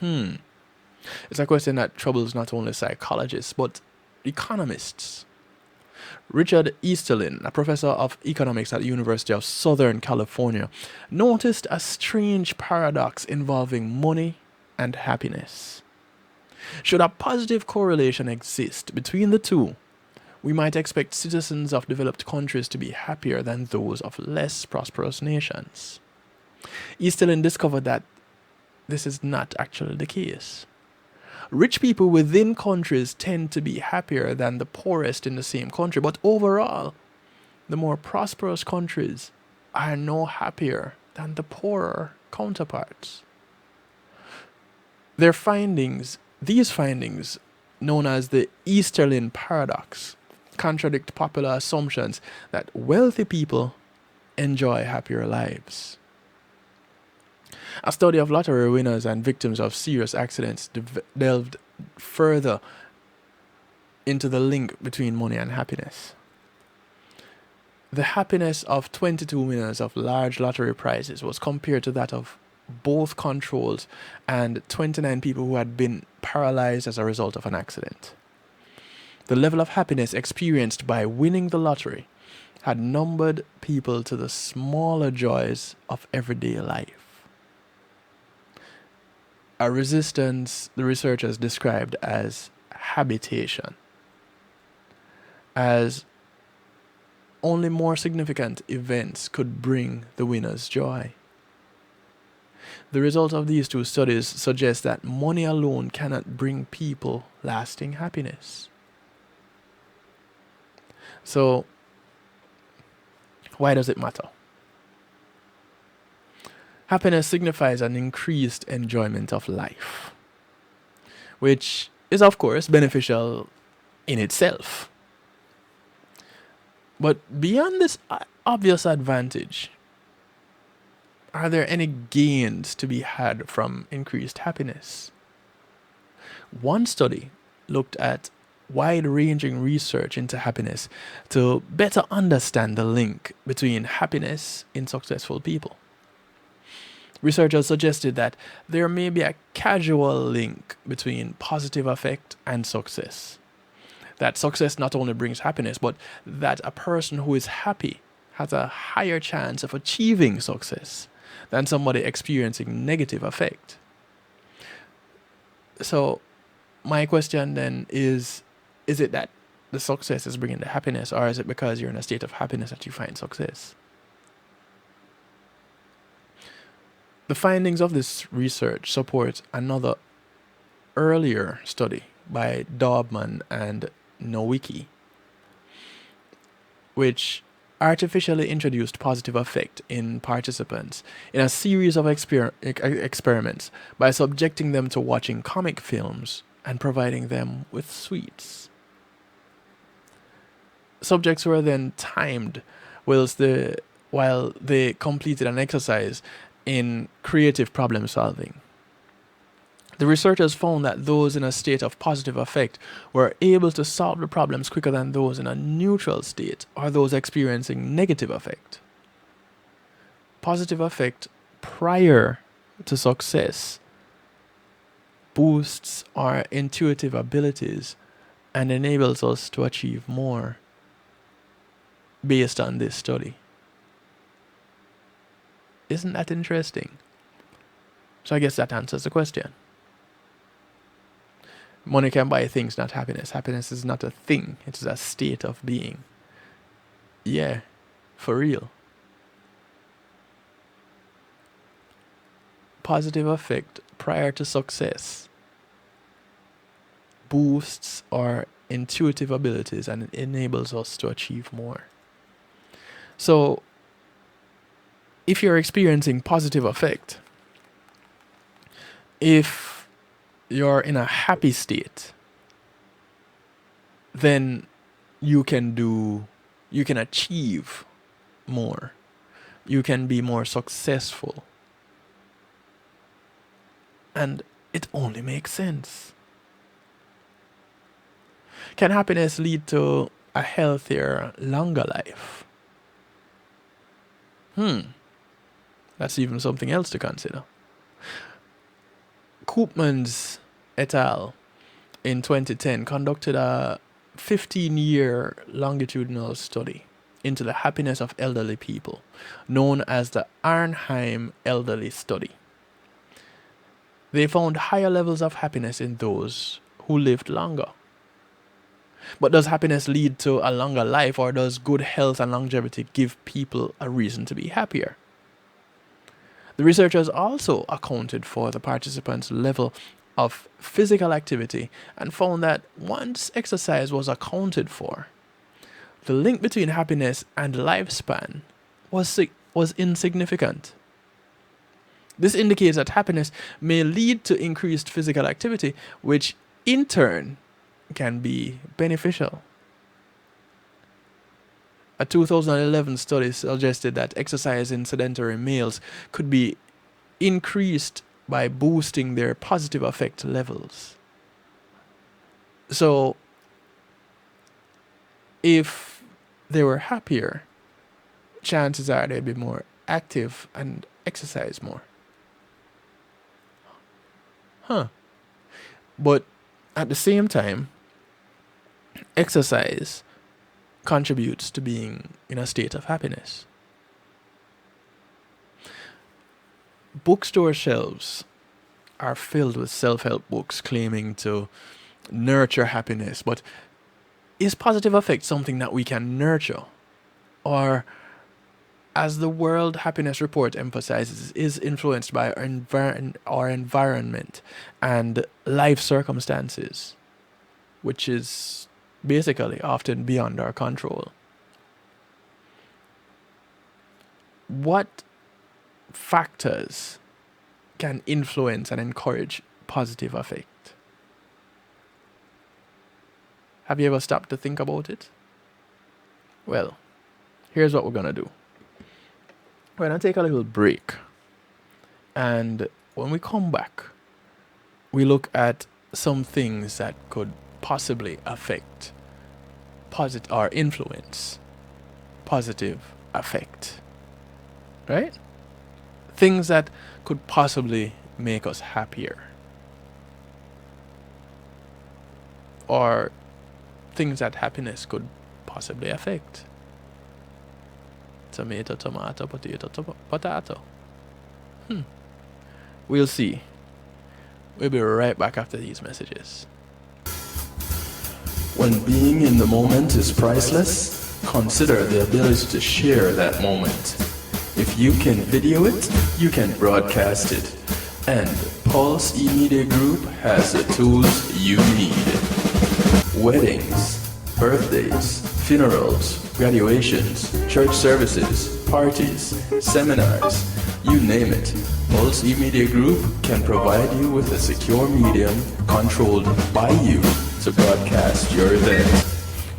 Speaker 1: It's a question that troubles not only psychologists, but economists. Richard Easterlin, a professor of economics at the University of Southern California, noticed a strange paradox involving money and happiness. Should a positive correlation exist between the two, we might expect citizens of developed countries to be happier than those of less prosperous nations. Easterlin discovered that this is not actually the case. Rich people within countries tend to be happier than the poorest in the same country, but overall, the more prosperous countries are no happier than the poorer counterparts. These findings, known as the Easterlin paradox, contradict popular assumptions that wealthy people enjoy happier lives. A study of lottery winners and victims of serious accidents delved further into the link between money and happiness. The happiness of 22 winners of large lottery prizes was compared to that of both controls and 29 people who had been paralyzed as a result of an accident. The level of happiness experienced by winning the lottery had numbered people to the smaller joys of everyday life. A resistance the researchers described as habitation, as only more significant events could bring the winners joy. The result of these two studies suggests that money alone cannot bring people lasting happiness. So, why does it matter? Happiness signifies an increased enjoyment of life, which is, of course, beneficial in itself. But beyond this obvious advantage, are there any gains to be had from increased happiness? One study looked at wide-ranging research into happiness to better understand the link between happiness in successful people. Researchers suggested that there may be a casual link between positive affect and success. That success not only brings happiness, but that a person who is happy has a higher chance of achieving success than somebody experiencing negative affect. So, my question then is it that the success is bringing the happiness, or is it because you're in a state of happiness that you find success? The findings of this research support another earlier study by Daubman and Nowicki, which artificially introduced positive affect in participants in a series of experiments by subjecting them to watching comic films and providing them with sweets. Subjects were then timed while they completed an exercise in creative problem solving. The researchers found that those in a state of positive affect were able to solve the problems quicker than those in a neutral state or those experiencing negative affect. Positive affect prior to success boosts our intuitive abilities and enables us to achieve more based on this study. Isn't that interesting? So I guess that answers the question. Money can buy things, not happiness. Happiness is not a thing, it is a state of being. Yeah, for real. Positive affect prior to success boosts our intuitive abilities and it enables us to achieve more. So, if you're experiencing positive affect, if you're in a happy state, then you can achieve more. You can be more successful. And it only makes sense. Can happiness lead to a healthier, longer life? That's even something else to consider. Koopmans et al. In 2010 conducted a 15-year longitudinal study into the happiness of elderly people, known as the Arnhem Elderly Study. They found higher levels of happiness in those who lived longer. But does happiness lead to a longer life, or does good health and longevity give people a reason to be happier? The researchers also accounted for the participants' level of physical activity and found that once exercise was accounted for, the link between happiness and lifespan was insignificant. This indicates that happiness may lead to increased physical activity, which in turn can be beneficial. A 2011 study suggested that exercise in sedentary males could be increased by boosting their positive affect levels. So, if they were happier, chances are they'd be more active and exercise more. But at the same time, exercise contributes to being in a state of happiness. Bookstore shelves are filled with self-help books claiming to nurture happiness, but is positive affect something that we can nurture? Or, as the World Happiness Report emphasizes, is influenced by our environment and life circumstances, which is basically often beyond our control. What factors can influence and encourage positive affect? Have you ever stopped to think about it? Well, here's what we're going to do. We're going to take a little break. And when we come back, we look at some things that could possibly affect or influence positive affect. Right? Things that could possibly make us happier. Or things that happiness could possibly affect. Tomato, tomato, potato, potato. We'll see. We'll be right back after these messages. When being in the moment is priceless, consider the ability to share that moment. If you can video it, you can broadcast it. And Pulse E-Media Group has the tools you need. Weddings, birthdays, funerals, graduations, church services, parties, seminars, you name it. Pulse E-Media Group can provide you with a secure medium controlled by you to broadcast your event.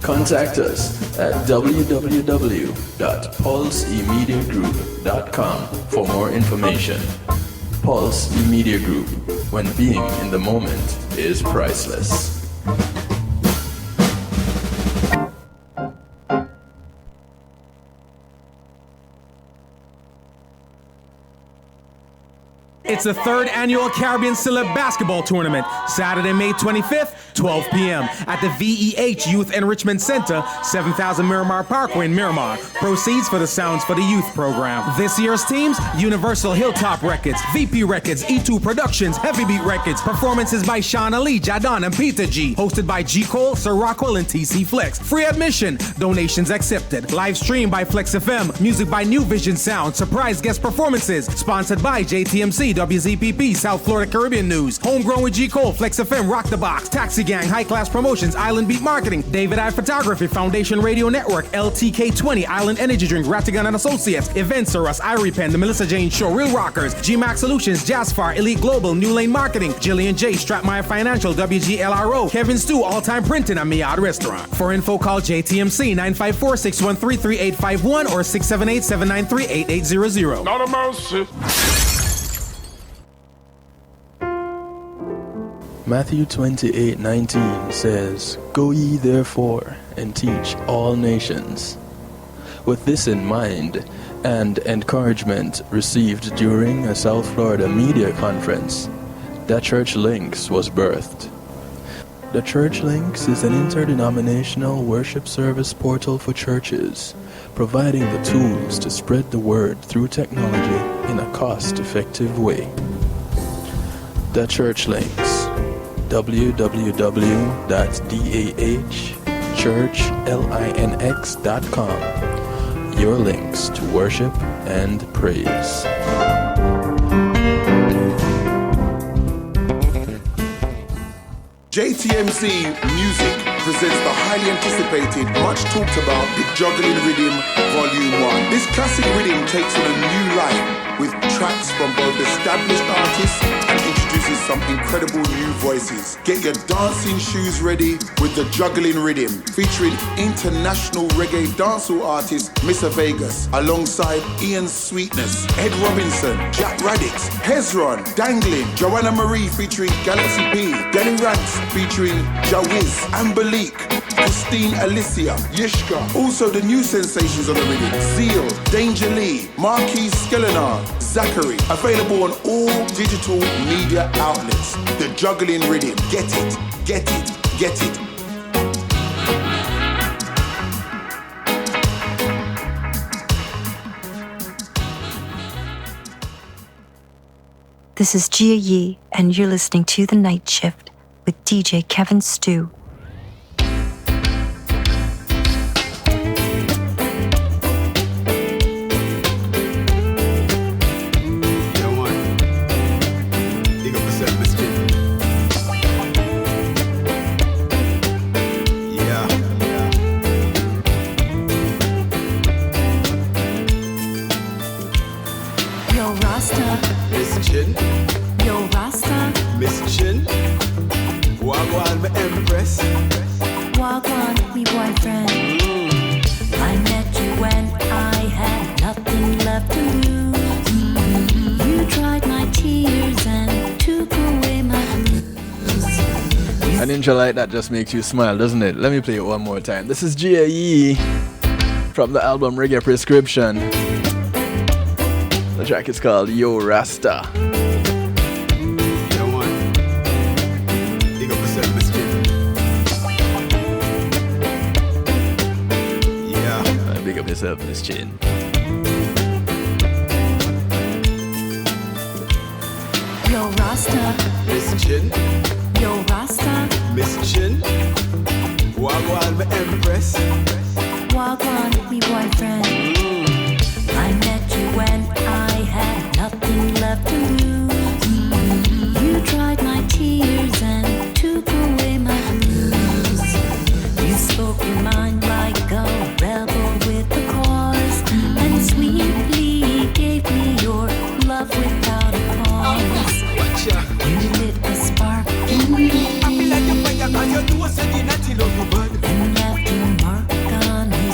Speaker 1: Contact us at www.pulseemediagroup.com for more information. Pulse E-Media Group, when being in the moment is priceless.
Speaker 4: It's the third annual Caribbean Celeb Basketball Tournament, Saturday, May 25th, 12 p.m. at the VEH Youth Enrichment Center, 7000 Miramar Parkway in Miramar. Proceeds for the Sounds for the Youth program. This year's teams, Universal Hilltop Records, VP Records, E2 Productions, Heavy Beat Records. Performances by Shauna Lee, Jadon, and Peter G. Hosted by G. Cole, Sir Rockwell, and TC Flex. Free admission. Donations accepted. Live stream by Flex FM. Music by New Vision Sound. Surprise guest performances. Sponsored by JTMC, WZPP, South Florida Caribbean News. Homegrown with G. Cole, Flex FM, Rock the Box, Taxi Gang, High Class Promotions, Island Beat Marketing, David I Photography, Foundation Radio Network, LTK20, Island Energy Drink, Rattigan and Associates, Events Us, Irie Pen, The Melissa Jane Show, Real Rockers, GMAX Solutions, Jazzfar, Elite Global, New Lane Marketing, Jillian J, Stratmeyer Financial, WGLRO, Kevin Stew, All Time Printing, and Miad Restaurant. For info, call JTMC 954-613-3851 or 678-793-8800.
Speaker 5: Not a mouse.
Speaker 1: Matthew 28:19 says, "Go ye therefore and teach all nations." With this in mind, and encouragement received during a South Florida media conference, The Church Links was birthed. The Church Links is an interdenominational worship service portal for churches, providing the tools to spread the word through technology in a cost-effective way. The Church Links, www.dahchurchlinx.com. Your links to worship and praise.
Speaker 7: JTMC Music presents the highly anticipated, much talked about, The Juggling Rhythm Volume 1. This classic rhythm takes on a new life with tracks from both established artists and introduces some incredible new voices. Get your dancing shoes ready with The Juggling Rhythm, featuring international reggae dancehall artist Mr. Vegas, alongside Ian Sweetness, Ed Robinson, Jack Radix, Hezron, Dangling, Joanna Marie featuring Galaxy P, Denny Rants featuring Jawiz, Amberleek, Christine Alicia, Yishka. Also the new sensations on the rhythm, Zeal, Danger Lee, Marquis Skelenar, Zachary. Available on all digital media outlets. The Juggling Rhythm. Get it, get it, get it.
Speaker 8: This is Gia Yee, and you're listening to The Night Shift with DJ Kevin Stew.
Speaker 1: An intro like that just makes you smile, doesn't it? Let me play it one more time. This is G.A.E. from the album Reggae Prescription. The track is called Yo Rasta. Big up yourself, Miss Chin.
Speaker 9: Yo Rasta,
Speaker 10: Miss Chin.
Speaker 9: Yo Rasta,
Speaker 10: Miss Chin. Wagwan, my Empress.
Speaker 9: Wagwan, me boyfriend. I met you when I had nothing left to lose. You dried my tears and took away my blues. You spoke your mind like a rebel with a cause, and sweetly gave me your love without a cause. You lit a spark in me, and left your mark on me.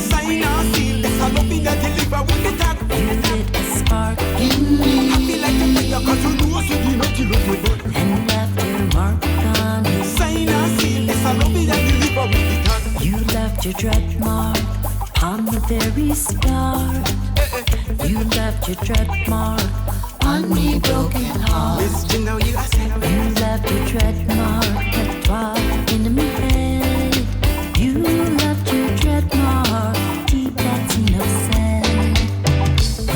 Speaker 9: You lit a spark in me, and left your mark on me. You left your dread mark on the very scar. You left your dread mark on me broken heart.
Speaker 10: Listen now, you say.
Speaker 9: You left your tread mark at twice in my head. You left your tread mark deep that's innocent.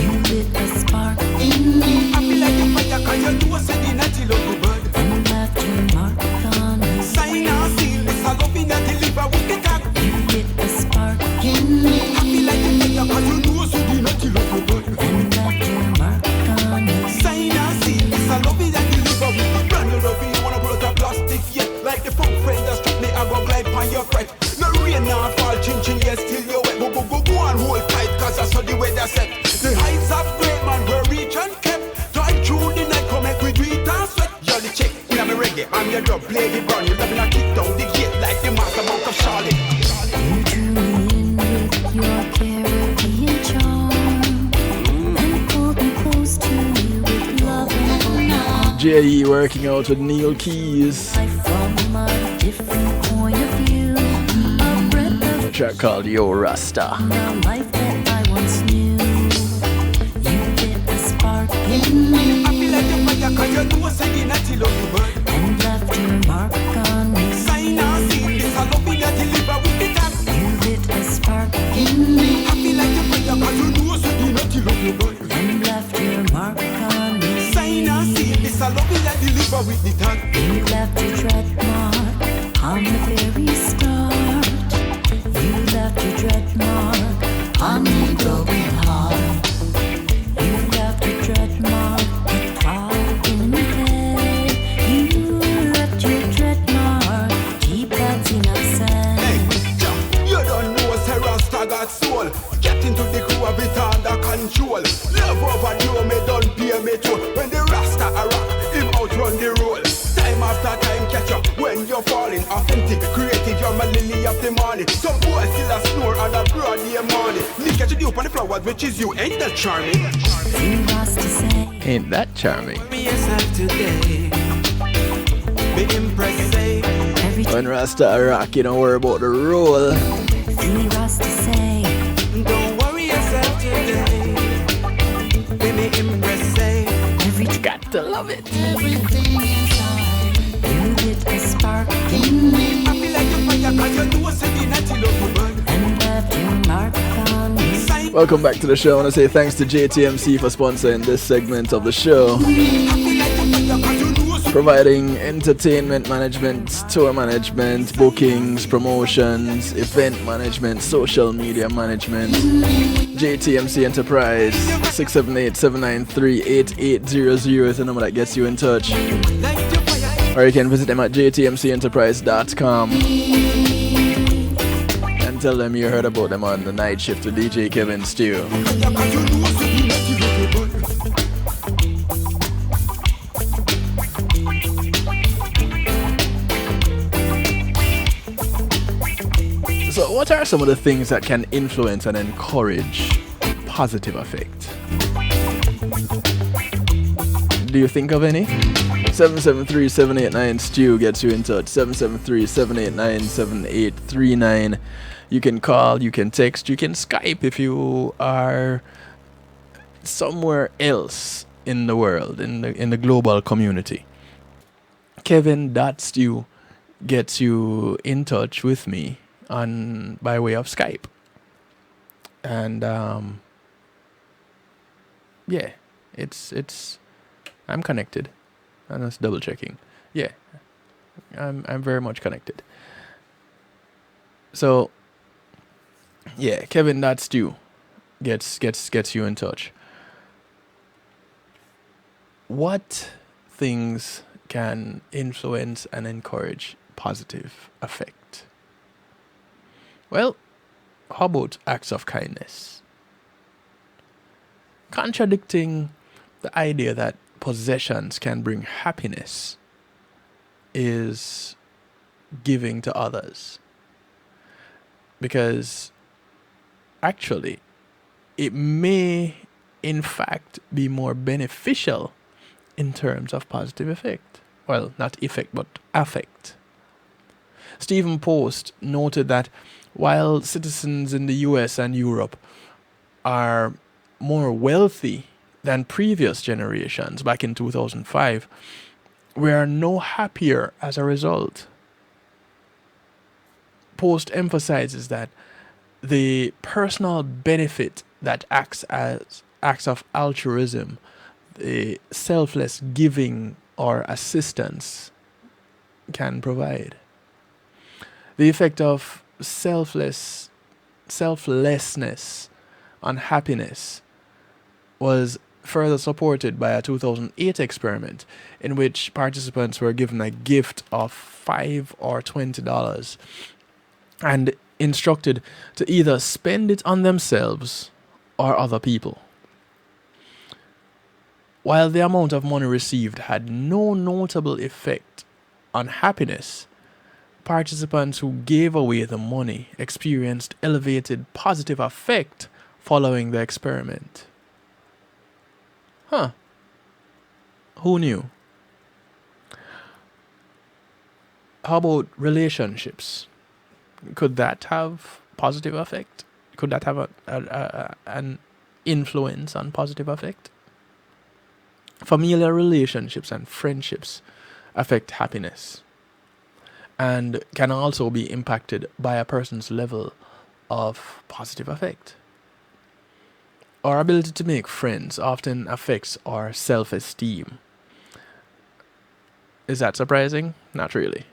Speaker 9: You lit a spark in me.
Speaker 10: I feel like a fire 'cause you know say the natty love you bad.
Speaker 9: And left your mark on me.
Speaker 10: Sign and seal, this a loving that deliver with the tag.
Speaker 9: You lit a spark in me.
Speaker 10: I feel like a fire 'cause you know say the natty love you bad.
Speaker 9: And left your mark on me.
Speaker 10: Sign and seal, this a loving that deliver with the brand new love. You wanna pull out a plastic yet, like the front friend that strip me, I go glide on your crest. No rain now fall, chin chin, yes, still you wet. Go and hold tight 'cause I saw the weather set. The heights of great man were reach and kept. Drive through the night, come make we do it and sweat. You're the chick, in a me reggae, I'm your drum, play the burn. You loving a kick down the gate like the master monk of Charlotte.
Speaker 9: You drew me in with your Caribbean charm and pulled me close to you with love and hope.
Speaker 1: J.E. working out with Neil Keys.
Speaker 9: Life from a different point of view. A breath
Speaker 1: A track called Yo Rasta.
Speaker 9: of the life that I once knew. You lit a spark in me
Speaker 10: I feel like a fire 'cause you know say the natty love you bad.
Speaker 9: and left your mark on me.
Speaker 10: Sign and seal, this a loving that deliver with the tag.
Speaker 9: You lit a spark in me
Speaker 10: I feel like a fire 'cause you know say the natty love you bad.
Speaker 9: and left your mark on me.
Speaker 10: Sign and seal, this a loving that deliver with the tag.
Speaker 9: You left your tread mark on the very start. You left your tread mark on my broken heart. You left your tread mark a cloud in my head. You left your tread mark deep that's innocent.
Speaker 10: Hey, Jack, you don't know say Rasta got soul. Get into the crew of it under control. Love over you, me don't pay me toll. When the Rasta a rock, him outrun the roll. Time after time catch up when you're falling. Authentic, creative, you're my lily of the morning. Some boys still a snore on a broad day morning. Look at you up on the flowers, which is you, ain't that charming?
Speaker 9: You lost to say
Speaker 1: Ain't that charming?
Speaker 10: Be yourself today. Be impressed, say.
Speaker 9: every
Speaker 1: When Rasta a rock, you don't worry about the roll.
Speaker 9: you lost to say
Speaker 10: Don't worry yourself today. Be me impressed, say.
Speaker 9: every
Speaker 1: Got to love it.
Speaker 9: everything inside. You lit a spark in me
Speaker 10: I feel like a fire 'cause you know say the natty love you bad.
Speaker 9: and left your mark on me.
Speaker 10: Sign
Speaker 1: Welcome back to the show. I want to say thanks to JTMC for sponsoring this segment of the show. Providing entertainment management, tour management, bookings, promotions, event management, social media management. JTMC Enterprise 678-793-8800 is the number that gets you in touch. Or you can visit them at jtmcenterprise.com and tell them you heard about them on the night shift with DJ Kevin Stew. So what are some of the things that can influence and encourage positive effect? Do you think of any? 773-789-STEW gets you in touch. 773-789-7839. You can call, you can text, you can Skype if you are somewhere else in the world, in the global community. Kevin.stew gets you in touch with me on by way of Skype. And yeah, it's I'm connected. I'm just double checking. Yeah. I'm very much connected. So yeah, Kevin.stew gets you in touch. What things can influence and encourage positive effect? Well, how about acts of kindness? Contradicting the idea that possessions can bring happiness is giving to others. Because actually, it may in fact be more beneficial in terms of positive effect. Well, not effect, but affect. Stephen Post noted that while citizens in the US and Europe are more wealthy than previous generations back in 2005, we are no happier as a result. Post emphasizes that the personal benefit that acts as acts of altruism, the selfless giving or assistance can provide. The effect of selflessness on happiness was further supported by a 2008 experiment in which participants were given a gift of $5 or $20 and instructed to either spend it on themselves or other people. While the amount of money received had no notable effect on happiness, participants who gave away the money experienced elevated positive affect following the experiment. Huh. Who knew? How about relationships? Could that have positive effect? Could that have an influence on positive effect? Familiar relationships and friendships affect happiness and can also be impacted by a person's level of positive affect. Our ability to make friends often affects our self-esteem. Is that surprising? Not really.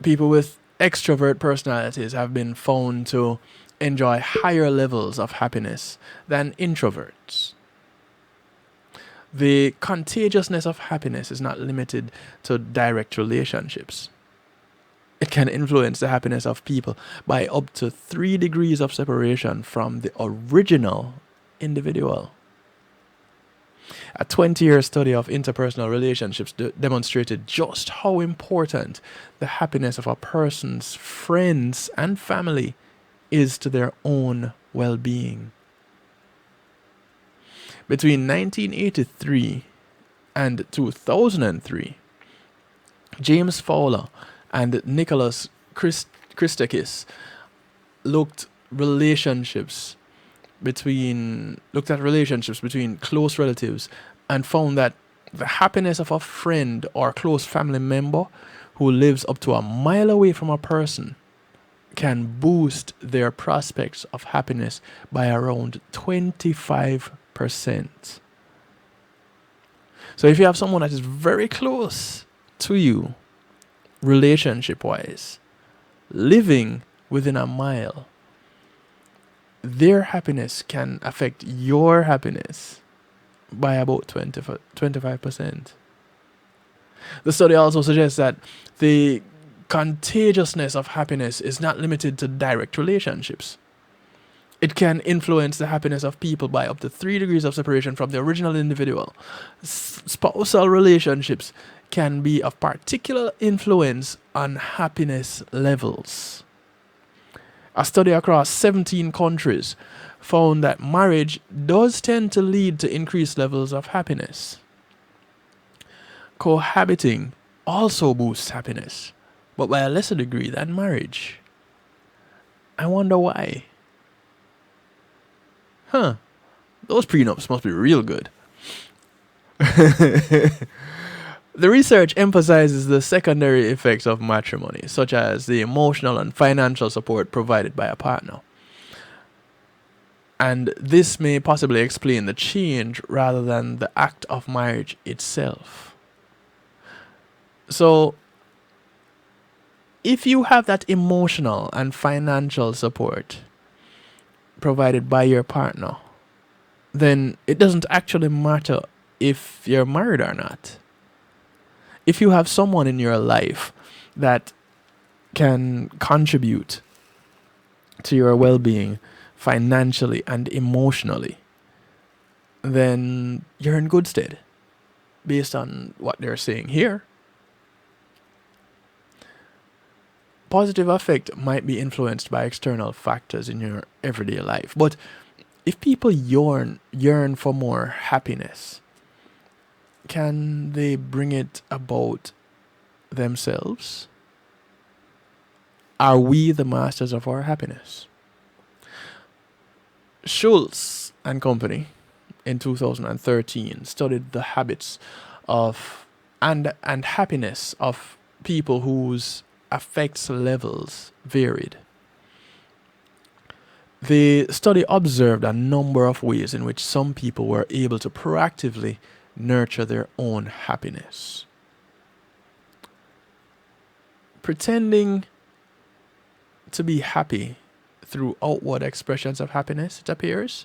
Speaker 1: People with extrovert personalities have been found to enjoy higher levels of happiness than introverts. The contagiousness of happiness is not limited to direct relationships. It can influence the happiness of people by up to 3 degrees of separation from the original individual. A 20-year study of interpersonal relationships demonstrated just how important the happiness of a person's friends and family is to their own well-being. Between 1983 and 2003, James Fowler and Nicholas Christakis looked at relationships between close relatives and found that the happiness of a friend or close family member who lives up to a mile away from a person can boost their prospects of happiness by around 25%. So if you have someone that is very close to you, relationship-wise, living within a mile, their happiness can affect your happiness by about 25%. The study also suggests that the contagiousness of happiness is not limited to direct relationships. It can influence the happiness of people by up to 3 degrees of separation from the original individual. Spousal relationships can be of particular influence on happiness levels. A study across 17 countries found that marriage does tend to lead to increased levels of happiness. Cohabiting also boosts happiness, but by a lesser degree than marriage. I wonder why. Those prenups must be real good. The research emphasizes the secondary effects of matrimony, such as the emotional and financial support provided by a partner. And this may possibly explain the change rather than the act of marriage itself. So, if you have that emotional and financial support provided by your partner, then it doesn't actually matter if you're married or not. If you have someone in your life that can contribute to your well-being financially and emotionally, then you're in good stead based on what they're saying here. Positive affect might be influenced by external factors in your everyday life, but if people yearn for more happiness, can they bring it about themselves? Are we the masters of our happiness? Schultz and company in 2013 studied the habits of and happiness of people whose affects levels varied. The study observed a number of ways in which some people were able to proactively nurture their own happiness. Pretending to be happy through outward expressions of happiness, it appears,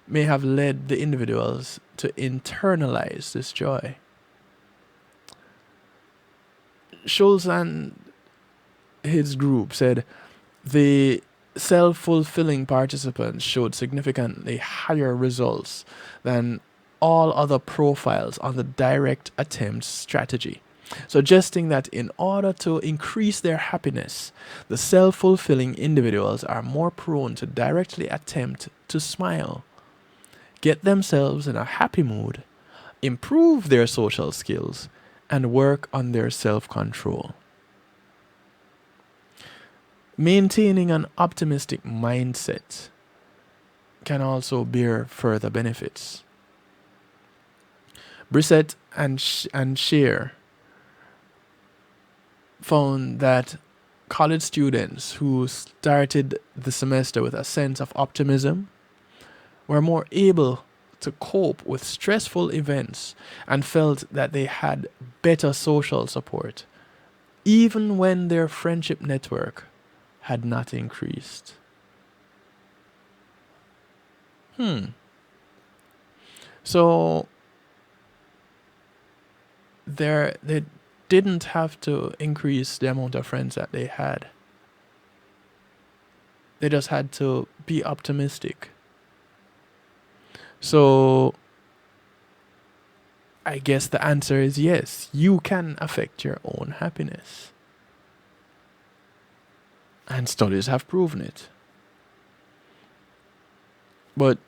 Speaker 1: may have led the individuals to internalize this joy. Schultz and his group said the self-fulfilling participants showed significantly higher results than all other profiles on the direct attempt strategy, suggesting that in order to increase their happiness, the self-fulfilling individuals are more prone to directly attempt to smile, get themselves in a happy mood, improve their social skills, and work on their self-control. Maintaining an optimistic mindset can also bear further benefits. Brissett and Scheer found that college students who started the semester with a sense of optimism were more able to cope with stressful events and felt that they had better social support, even when their friendship network had not increased. So they didn't have to increase the amount of friends that they had. They just had to be optimistic. So I guess the answer is yes, you can affect your own happiness. And studies have proven it. But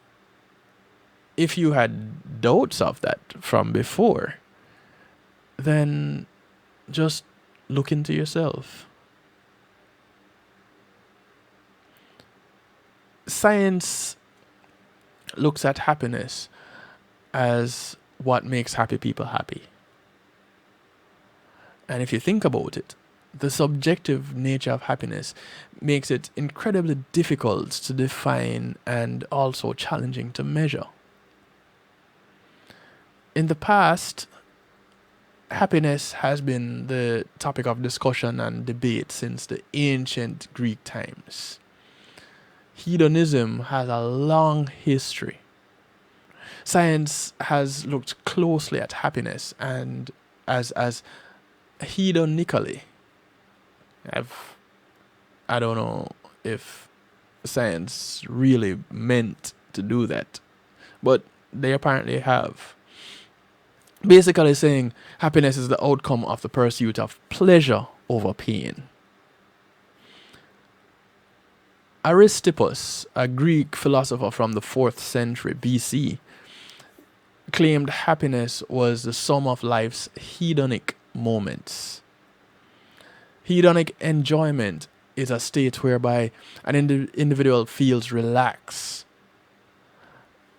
Speaker 1: if you had doubts of that from before, then just look into yourself. Science looks at happiness as what makes happy people happy. And if you think about it, the subjective nature of happiness makes it incredibly difficult to define and also challenging to measure. In the past, happiness has been the topic of discussion and debate since the ancient Greek times. Hedonism has a long history. Science has looked closely at happiness and as hedonically. I don't know if science really meant to do that, but they apparently have. Basically saying happiness is the outcome of the pursuit of pleasure over pain. Aristippus, a Greek philosopher from the 4th century BC, claimed happiness was the sum of life's hedonic moments. Hedonic enjoyment is a state whereby an individual feels relaxed.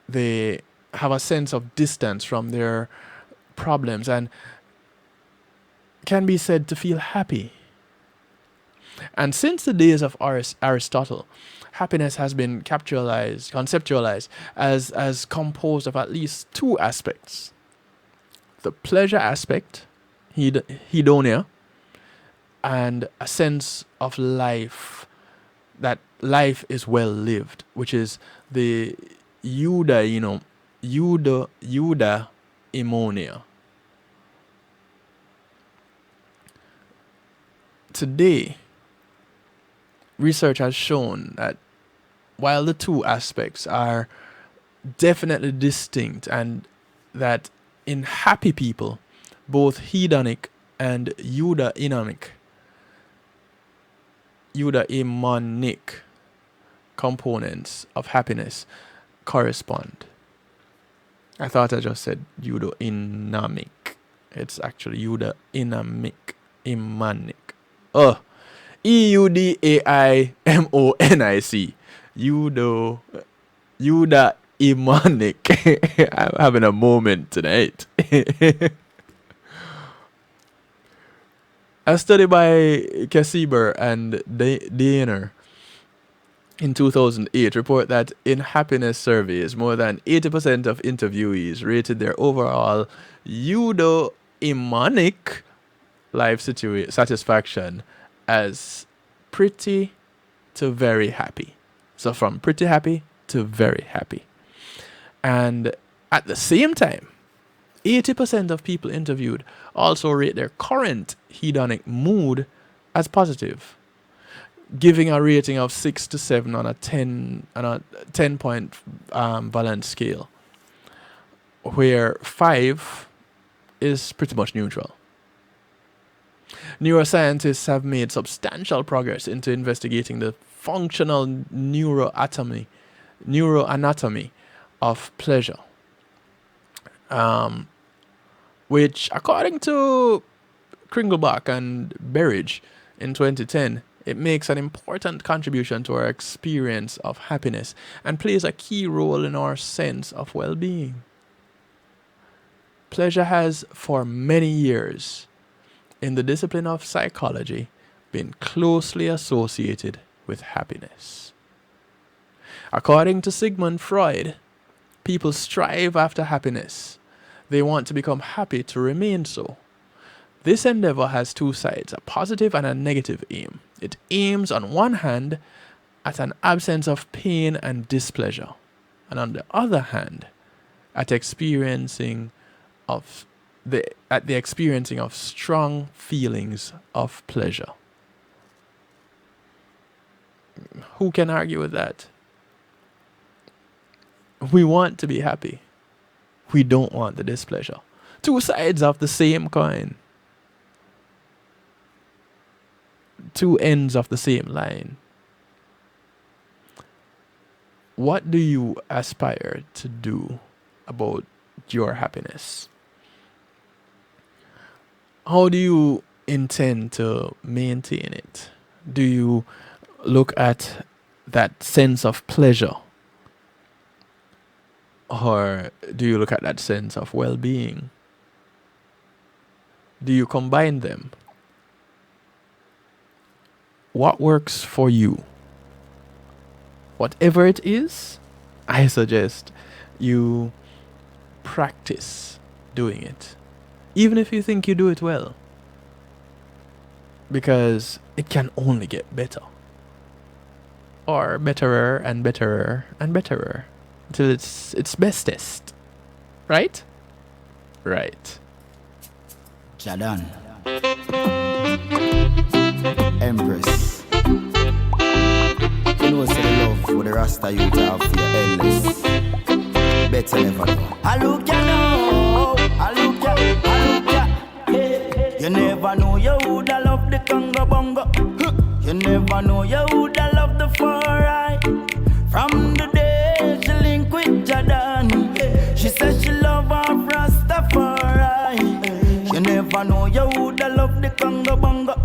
Speaker 1: They have a sense of distance from their problems and can be said to feel happy. And since the days of Aristotle, happiness has been conceptualized as composed of at least two aspects. The pleasure aspect, hedonia, and a sense of life, that life is well lived, which is the eudaimonia. Today, research has shown that while the two aspects are definitely distinct and that in happy people, both hedonic and eudaimonic components of happiness correspond. I thought I just said eudaimonic. It's actually eudaimonic. EUDAIMONIC. Demonic. I'm having a moment tonight. A study by Kasiber and Diener in 2008 report that in happiness surveys, more than 80% of interviewees rated their overall eudaimonic life satisfaction as pretty to very happy. So from pretty happy to very happy. And at the same time, 80% of people interviewed also rate their current hedonic mood as positive, giving a rating of 6 to 7 on a 10 point valence scale, where 5 is pretty much neutral. Neuroscientists have made substantial progress into investigating the functional neuroanatomy of pleasure, which, according to Kringelbach and Berridge in 2010, it makes an important contribution to our experience of happiness and plays a key role in our sense of well-being. Pleasure has, for many years, in the discipline of psychology, been closely associated with happiness. According to Sigmund Freud, people strive after happiness. They want to become happy to remain so. This endeavor has two sides, a positive and a negative aim. It aims, on one hand, at an absence of pain and displeasure, and on the other hand, at the experiencing of strong feelings of pleasure. Who can argue with that? We want to be happy. We don't want the displeasure. Two sides of the same coin. Two ends of the same line. What do you aspire to do about your happiness? How do you intend to maintain it? Do you look at that sense of pleasure? Or do you look at that sense of well-being? Do you combine them? What works for you? Whatever it is, I suggest you practice doing it. Even if you think you do it well. Because it can only get better. Or betterer and betterer and betterer. Until it's bestest. Right? Right.
Speaker 5: Jadan. Empress. You know, say the love for the Rasta youth have for your endless. Better never know. I look ya know. I look ya. You never know you woulda love the Congo Bongo. You never know you woulda love the 4i. From the day she link with Jadan, she said she love her Rastafari. You never know you woulda love the Congo Bongo.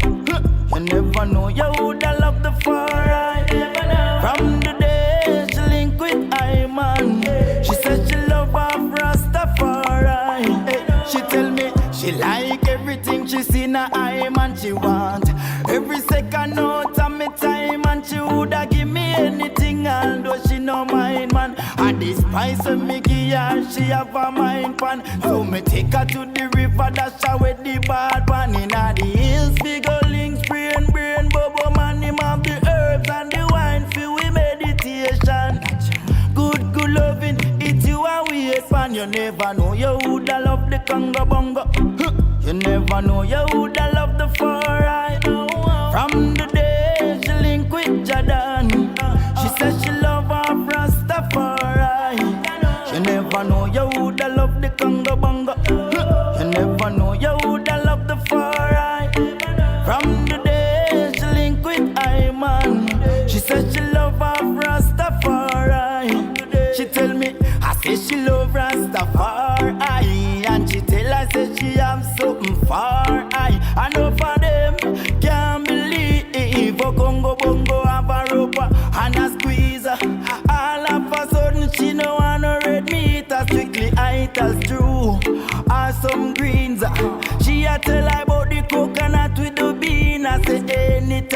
Speaker 5: You never know you woulda love the 4i. From the day she link with Iman, she said she love her Rastafari. She tell me she like everything she see in her Iman. She want every second out of me time, and she woulda give me anything, although she no mind man. And this spice of me give her, she have a mind pan. So me take her to the river, dash her with the bad pan. Inna the hills, big ol' links, brain, bubble man, him have the herbs and the wine for we meditation. Good loving, it you a wait pan. You never know you woulda love the Congo Bongo. You never know you woulda love the 4i. From the day she link with Jadan, she said she love her Rastafari. You never know you woulda love the Congo Bongo. You never know you woulda love the 4i. From the day she link with Iman, she said she love her Rastafari. She tell me, I say she love Rastafari, and she tell I say she have something far. I know for them can't believe a Congo Bongo have a rope and a squeeze. All of a sudden she no want no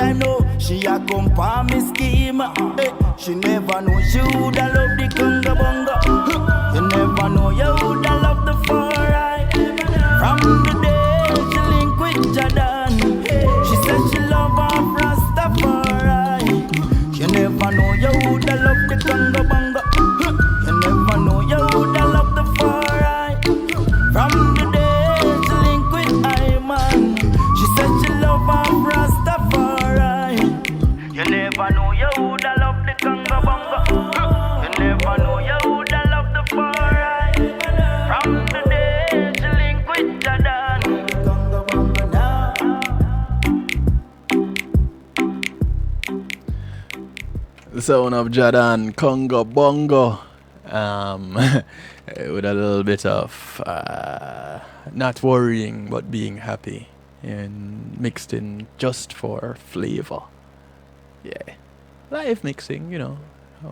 Speaker 5: time now. She a come pa me scheme. She never know she woulda love the conga bonga. You never know you woulda love the foreign. From the day she link with Jordan, she said she love her Rastafari. You never know you woulda love the conga bonga. You never know you woulda love the foreign. From the day she link with Iman, she said she love her Rastafari. You never know you woulda love the conga bonga. You never know you woulda love the foreign. From the day she link with Jordan, conga bonga now.
Speaker 1: The sound of Jordan, Congo Bongo, with a little bit of not worrying but being happy, and mixed in just for flavor. Yeah, live mixing, you know,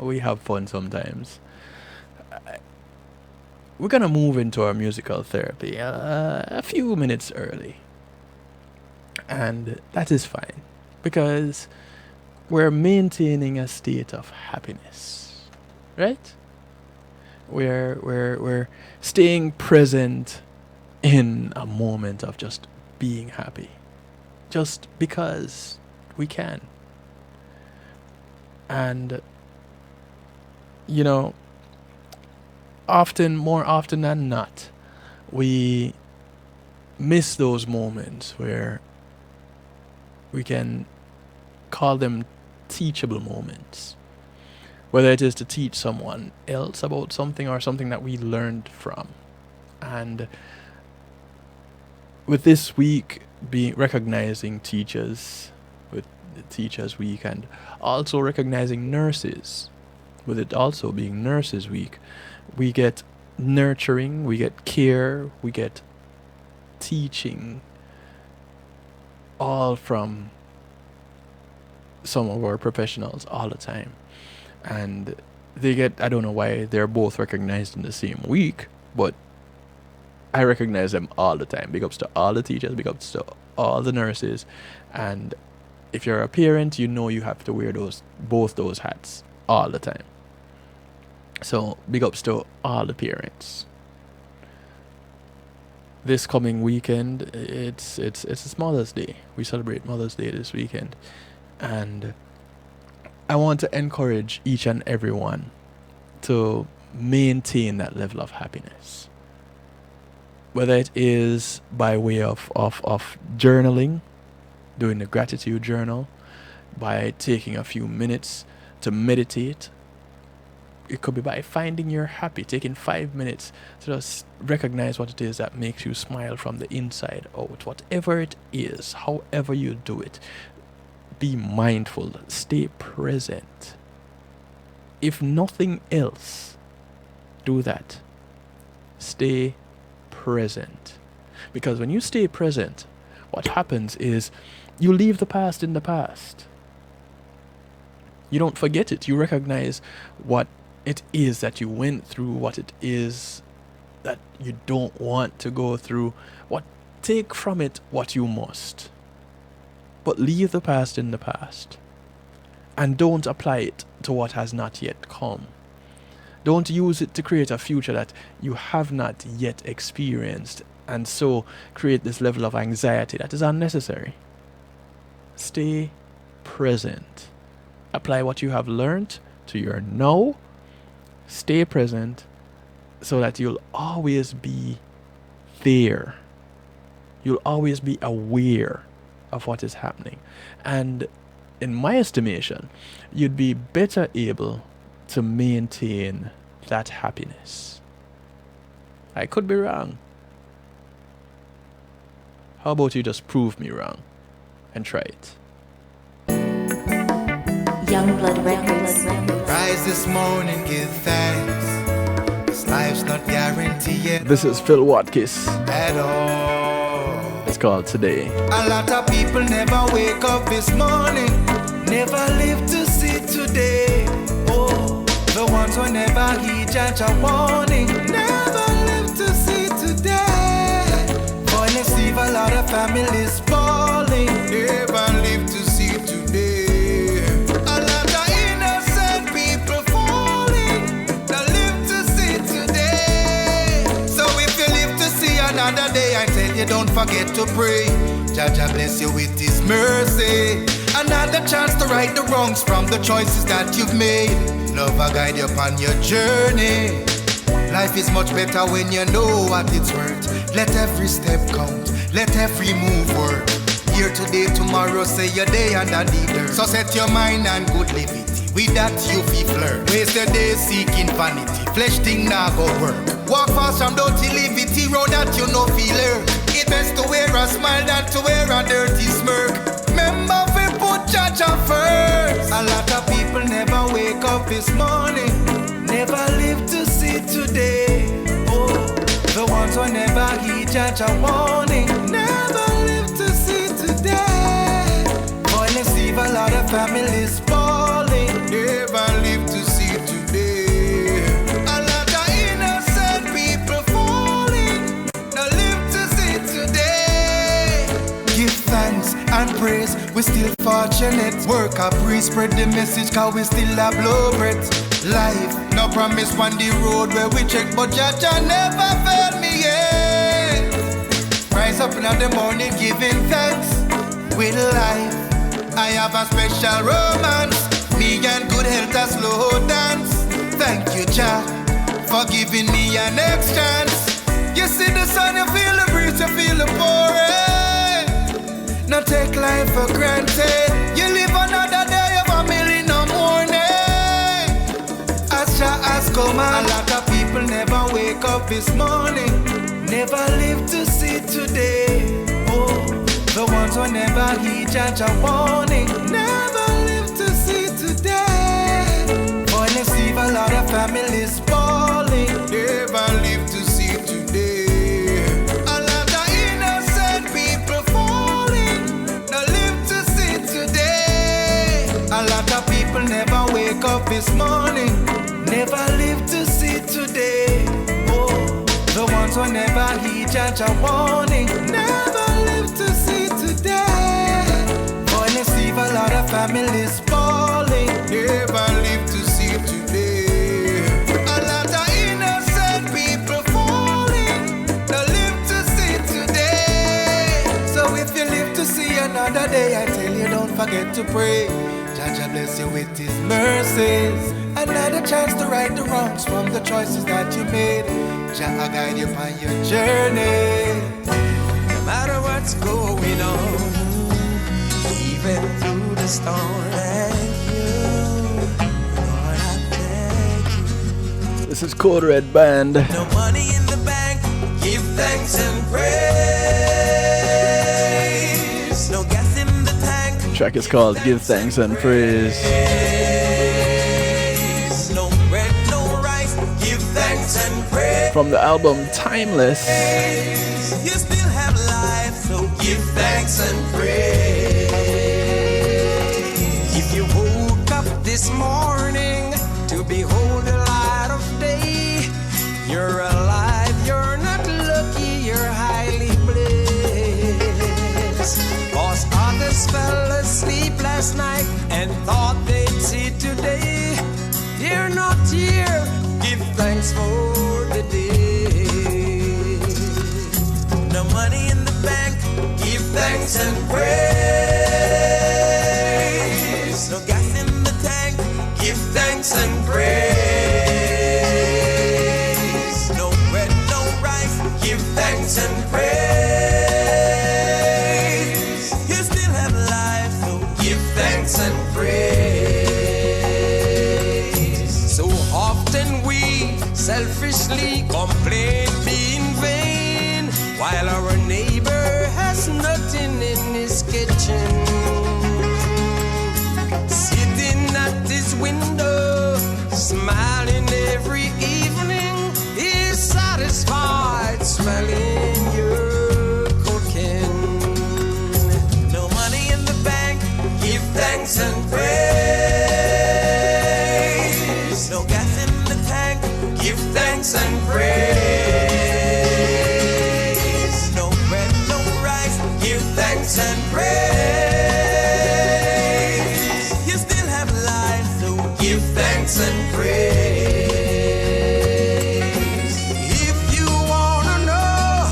Speaker 1: we have fun sometimes. We're gonna move into our musical therapy a few minutes early, and that is fine because we're maintaining a state of happiness, right? We're staying present in a moment of just being happy, just because we can. And you know, more often than not, we miss those moments where we can call them teachable moments, whether it is to teach someone else about something or something that we learned from. And with this week being recognizing teachers, with the Teachers Week, and also recognizing nurses, with it also being Nurses Week, we get nurturing, we get care, we get teaching, all from some of our professionals all the time. And they get, I don't know why they're both recognized in the same week, but I recognize them all the time. Big ups to all the teachers, big ups to all the nurses. And if you're a parent, you know you have to wear both those hats all the time. So big ups to all the parents. This coming weekend, it's Mother's Day. We celebrate Mother's Day this weekend. And I want to encourage each and everyone to maintain that level of happiness. Whether it is by way of journaling, doing the gratitude journal, by taking a few minutes to meditate. It could be by finding you're happy, taking 5 minutes to just recognize what it is that makes you smile from the inside out. Whatever it is, however you do it, be mindful, stay present. If nothing else, do that. Stay present. Because when you stay present, what happens is you leave the past in the past. You don't forget it. You recognize what it is that you went through, what it is that you don't want to go through. Take from it what you must. But leave the past in the past. And don't apply it to what has not yet come. Don't use it to create a future that you have not yet experienced, and so create this level of anxiety that is unnecessary. Stay present. Apply what you have learned to your now. Stay present so that you'll always be there. You'll always be aware of what is happening. And in my estimation, you'd be better able to maintain that happiness. I could be wrong. How about you just prove me wrong and try it?
Speaker 9: Youngblood Records.
Speaker 10: Rise this morning, give thanks. This life's not guaranteed yet
Speaker 1: This is Phil Watkins.
Speaker 10: at all.
Speaker 1: It's called Today.
Speaker 10: A lot of people never wake up this morning, never live to see today. Oh, the ones who never heed judge a warning, never live to see today. Violence leave a lot of families falling, never live to see today.
Speaker 11: another day. I tell you, don't forget to pray. Jaja bless you with his mercy. Another chance to right the wrongs from the choices that you've made. Love will guide you upon your journey. Life is much better when you know what it's worth. Let every step count, let every move work. Here today, tomorrow, say your day and a leader. So set your mind and good living. With that you feel flirt. Waste your day seeking vanity. Flesh thing now go work. Walk fast from dirty liberty. Road that you know feel hurt. It best to wear a smile than to wear a dirty smirk. Remember we put Jaja first. A lot of people never wake up this morning. Never live to see today. Oh, the ones who never heed Jaja warning. Never live to see today. Violence leave a lot of families falling. Never live to see today. A lot of innocent people falling. Now live to see today. Give thanks and praise, we still fortunate. Work up, spread the message, cause we still have blow bread. Life, no promise on the road where we check, but Jaja never failed me yet. Rise up in the morning giving thanks. With life, I have a special romance. Me and good health a slow dance. Thank you, Jah, for giving me a next chance. You see the sun, you feel the breeze, you feel the pouring. Now take life for granted. You live another day of a million no morning. As Jah has come, a lot of people never wake up this morning. Never live to see today. Oh, the ones who never heed Jaja warning. Never live to see today. Violence leave a lot of families falling. Never live to see today. A lot of innocent people falling. Now live to see today. A lot of people never wake up this morning. Never live to see today. Oh, the ones who never heed Jaja warning. Never live to see today. Violence leave a lot of families falling. Never live to see today. A lot of innocent people falling. Now live to see today. So if you live to see another day, I tell you don't forget to pray. Jaja bless you with his mercies. Another chance to right the wrongs from the choices that you made. Jah guide you on your journey.
Speaker 12: No matter what's going on, even through the storm, thank you, Lord, I thank you.
Speaker 1: This is Code Red Band.
Speaker 12: No money in the bank, give thanks and praise. No gas in the tank.
Speaker 1: The track is called Give Thanks and Praise.
Speaker 12: No bread, no rice, give thanks and praise.
Speaker 1: From the album Timeless.
Speaker 12: You still have life, so give thanks and praise. If you woke up this morning to behold the light of day, you're alive, you're not lucky, you're highly blessed. Cause others fell asleep last night and thought they'd see today. They're not here, give thanks for the day. No money in the bank, give thanks and praise. No gas in the tank, give thanks and praise. No bread, no rice, give thanks and praise. You still have life, so give thanks and praise. So often we selfishly complain being vain, while our neighbor has nothing in his kitchen. Sitting at his window, smiling every evening, he's satisfied smelling your cooking. No money in the bank, give thanks and praise. No gas in the tank, give thanks and praise. No bread, no rice, give thanks and praise. You still have life, so give thanks and praise. If you wanna know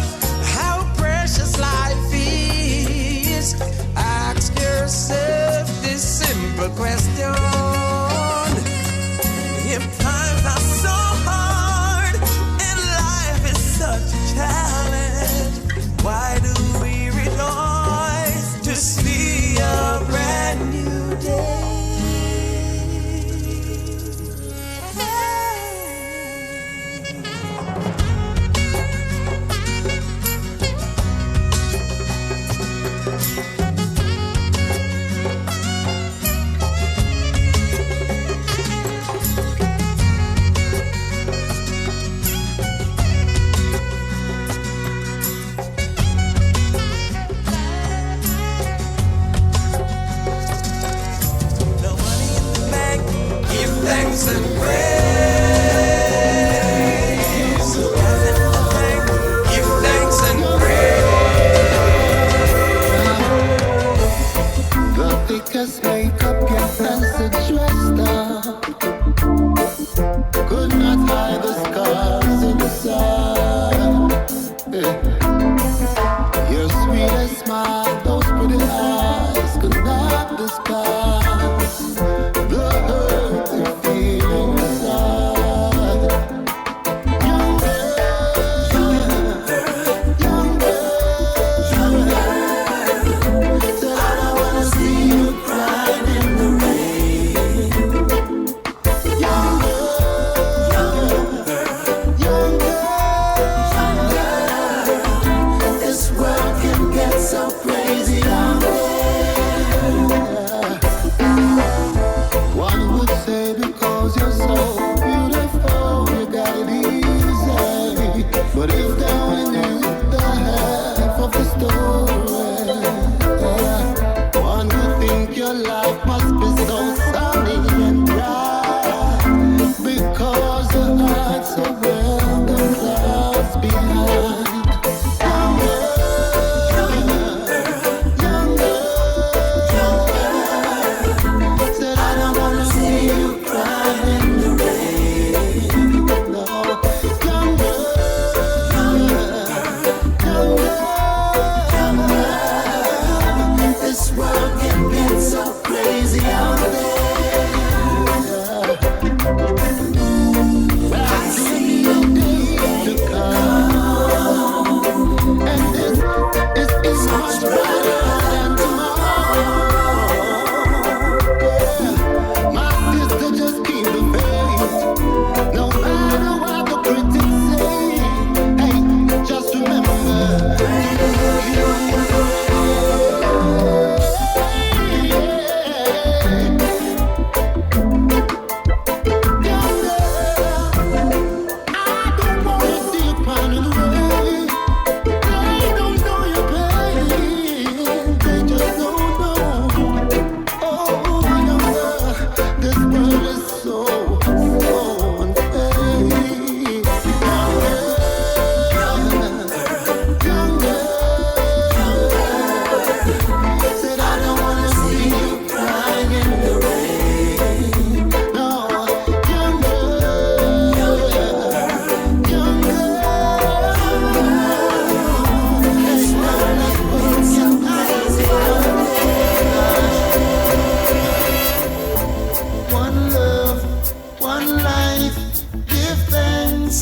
Speaker 7: Your sweetest smile, those pretty eyes could not disguise the hurt you feel inside. Young girl, said I don't wanna see you crying in the rain. Young girl, this world can get so crazy out there. One would say because you're so beautiful, you got it easy. But if they only knew the half of the story, one would think your life must be so sunny and bright. Because the heart's so well, the clouds behind. Young girl, said I don't wanna see you crying in the rain. No, young girl, this world can get so crazy out there. Well, I see your days to come, and this is much brighter than tomorrow. Yeah. My sister, just keep the faith, no matter what the critics say. Hey, just remember,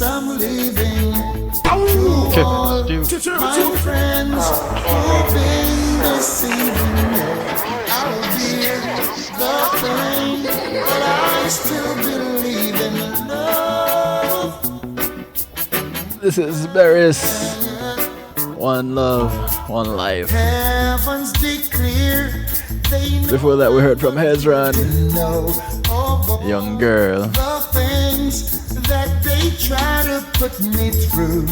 Speaker 7: I'm leaving to all my friends who've been deceiving me. I'll bear the pain, but I still believe in love.
Speaker 1: This is Barris. One love, one life.
Speaker 7: Heavens declare they know.
Speaker 1: Before that, we heard from Hezron. Young girl.
Speaker 7: The things that they try to put me through.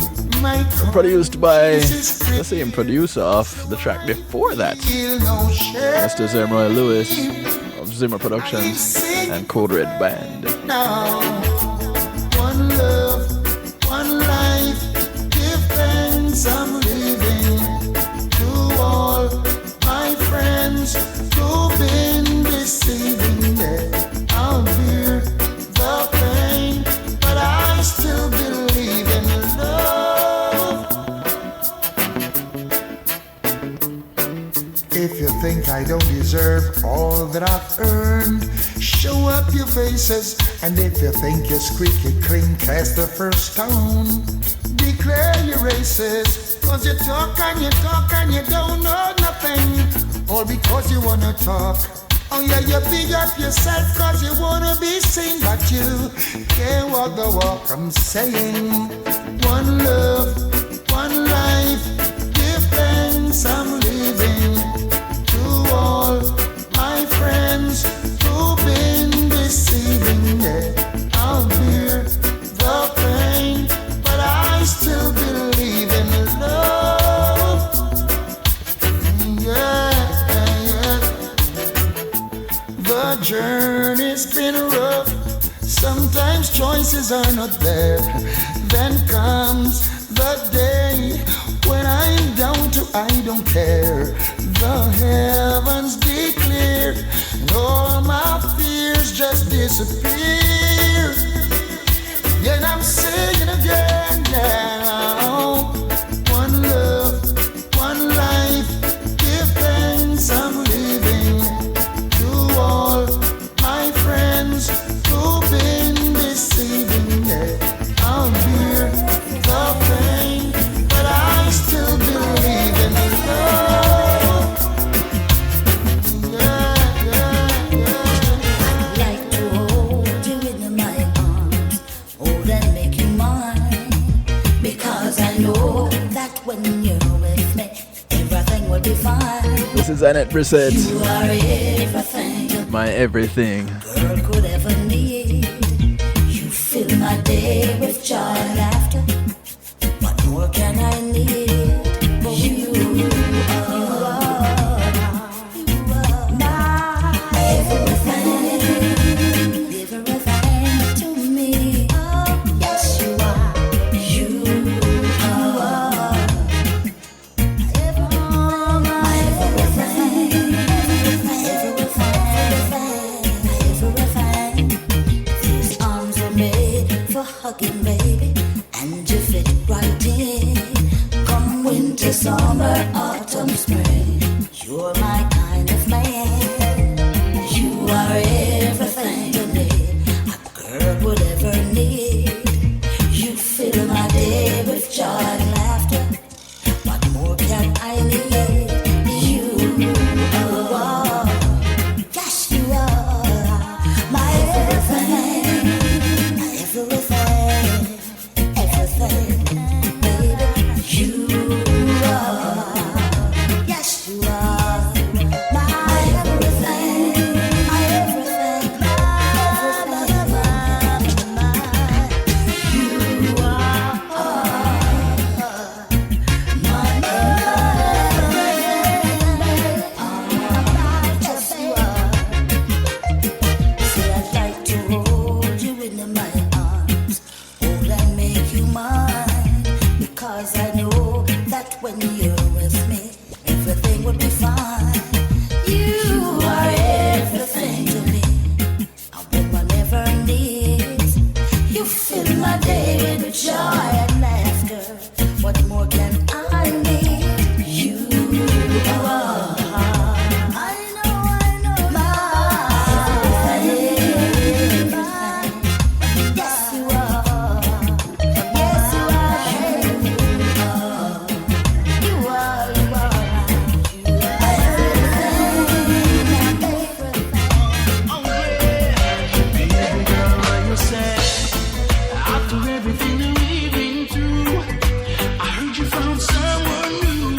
Speaker 1: Produced by the same producer of the track before that, Mr. Zimroy Lewis of Zimmer Productions and Code Red Band.
Speaker 7: Now, one love, one life, give thanks I'm living to all my friends who've been deceiving me. I'll bear the pain, but I still believe in love. If you think I don't deserve all that I've earned, show up your faces. And if you think you're squeaky clean, cast the first stone. Declare your races, cause you talk and you talk and you don't know nothing. All because you wanna talk. Oh yeah, you big up yourself cause you wanna be seen, but you can't walk the walk. I'm saying one love, one life, give thanks I'm living to all my friends who've been deceiving me. I'll bear the pain, but I still believe in love. Yeah. The journey's been rough. Sometimes choices are not there. Then comes the day when I'm down to I don't care. The heavens declare, and all my fears just disappear. Yet I'm saying again now, one
Speaker 9: with me, everything will be fine.
Speaker 1: This is Annette Brissett.
Speaker 9: You are everything
Speaker 1: My everything.
Speaker 9: a girl could ever need. You fill my day with joy and laughter. What more can I need? You are my everything, everything to me. Yes, you are. You are my everything, everything. These arms are made for hugging, baby, and you fit right in. Come winter, summer, autumn, spring, you're my kind of man. You are everything to me a girl would ever need. You fill my day with joy and laughter. What more can I need? You are, yes, you are my everything, my everything, everything, baby. You are, yes, you are my everything, my everything, you are yes, you are. Say I'd like to hold you in my arms, hold and make you mine, because I know that when you're with me, everything will be fine. You are everything to me, a woman never needs. You fill my day with joy and laughter. What more can I need? You are. I know, my everything. Yes, you are. Yes, you are. You are. You are.
Speaker 5: Baby girl, what you say? After everything that we've been through, I heard you found someone new.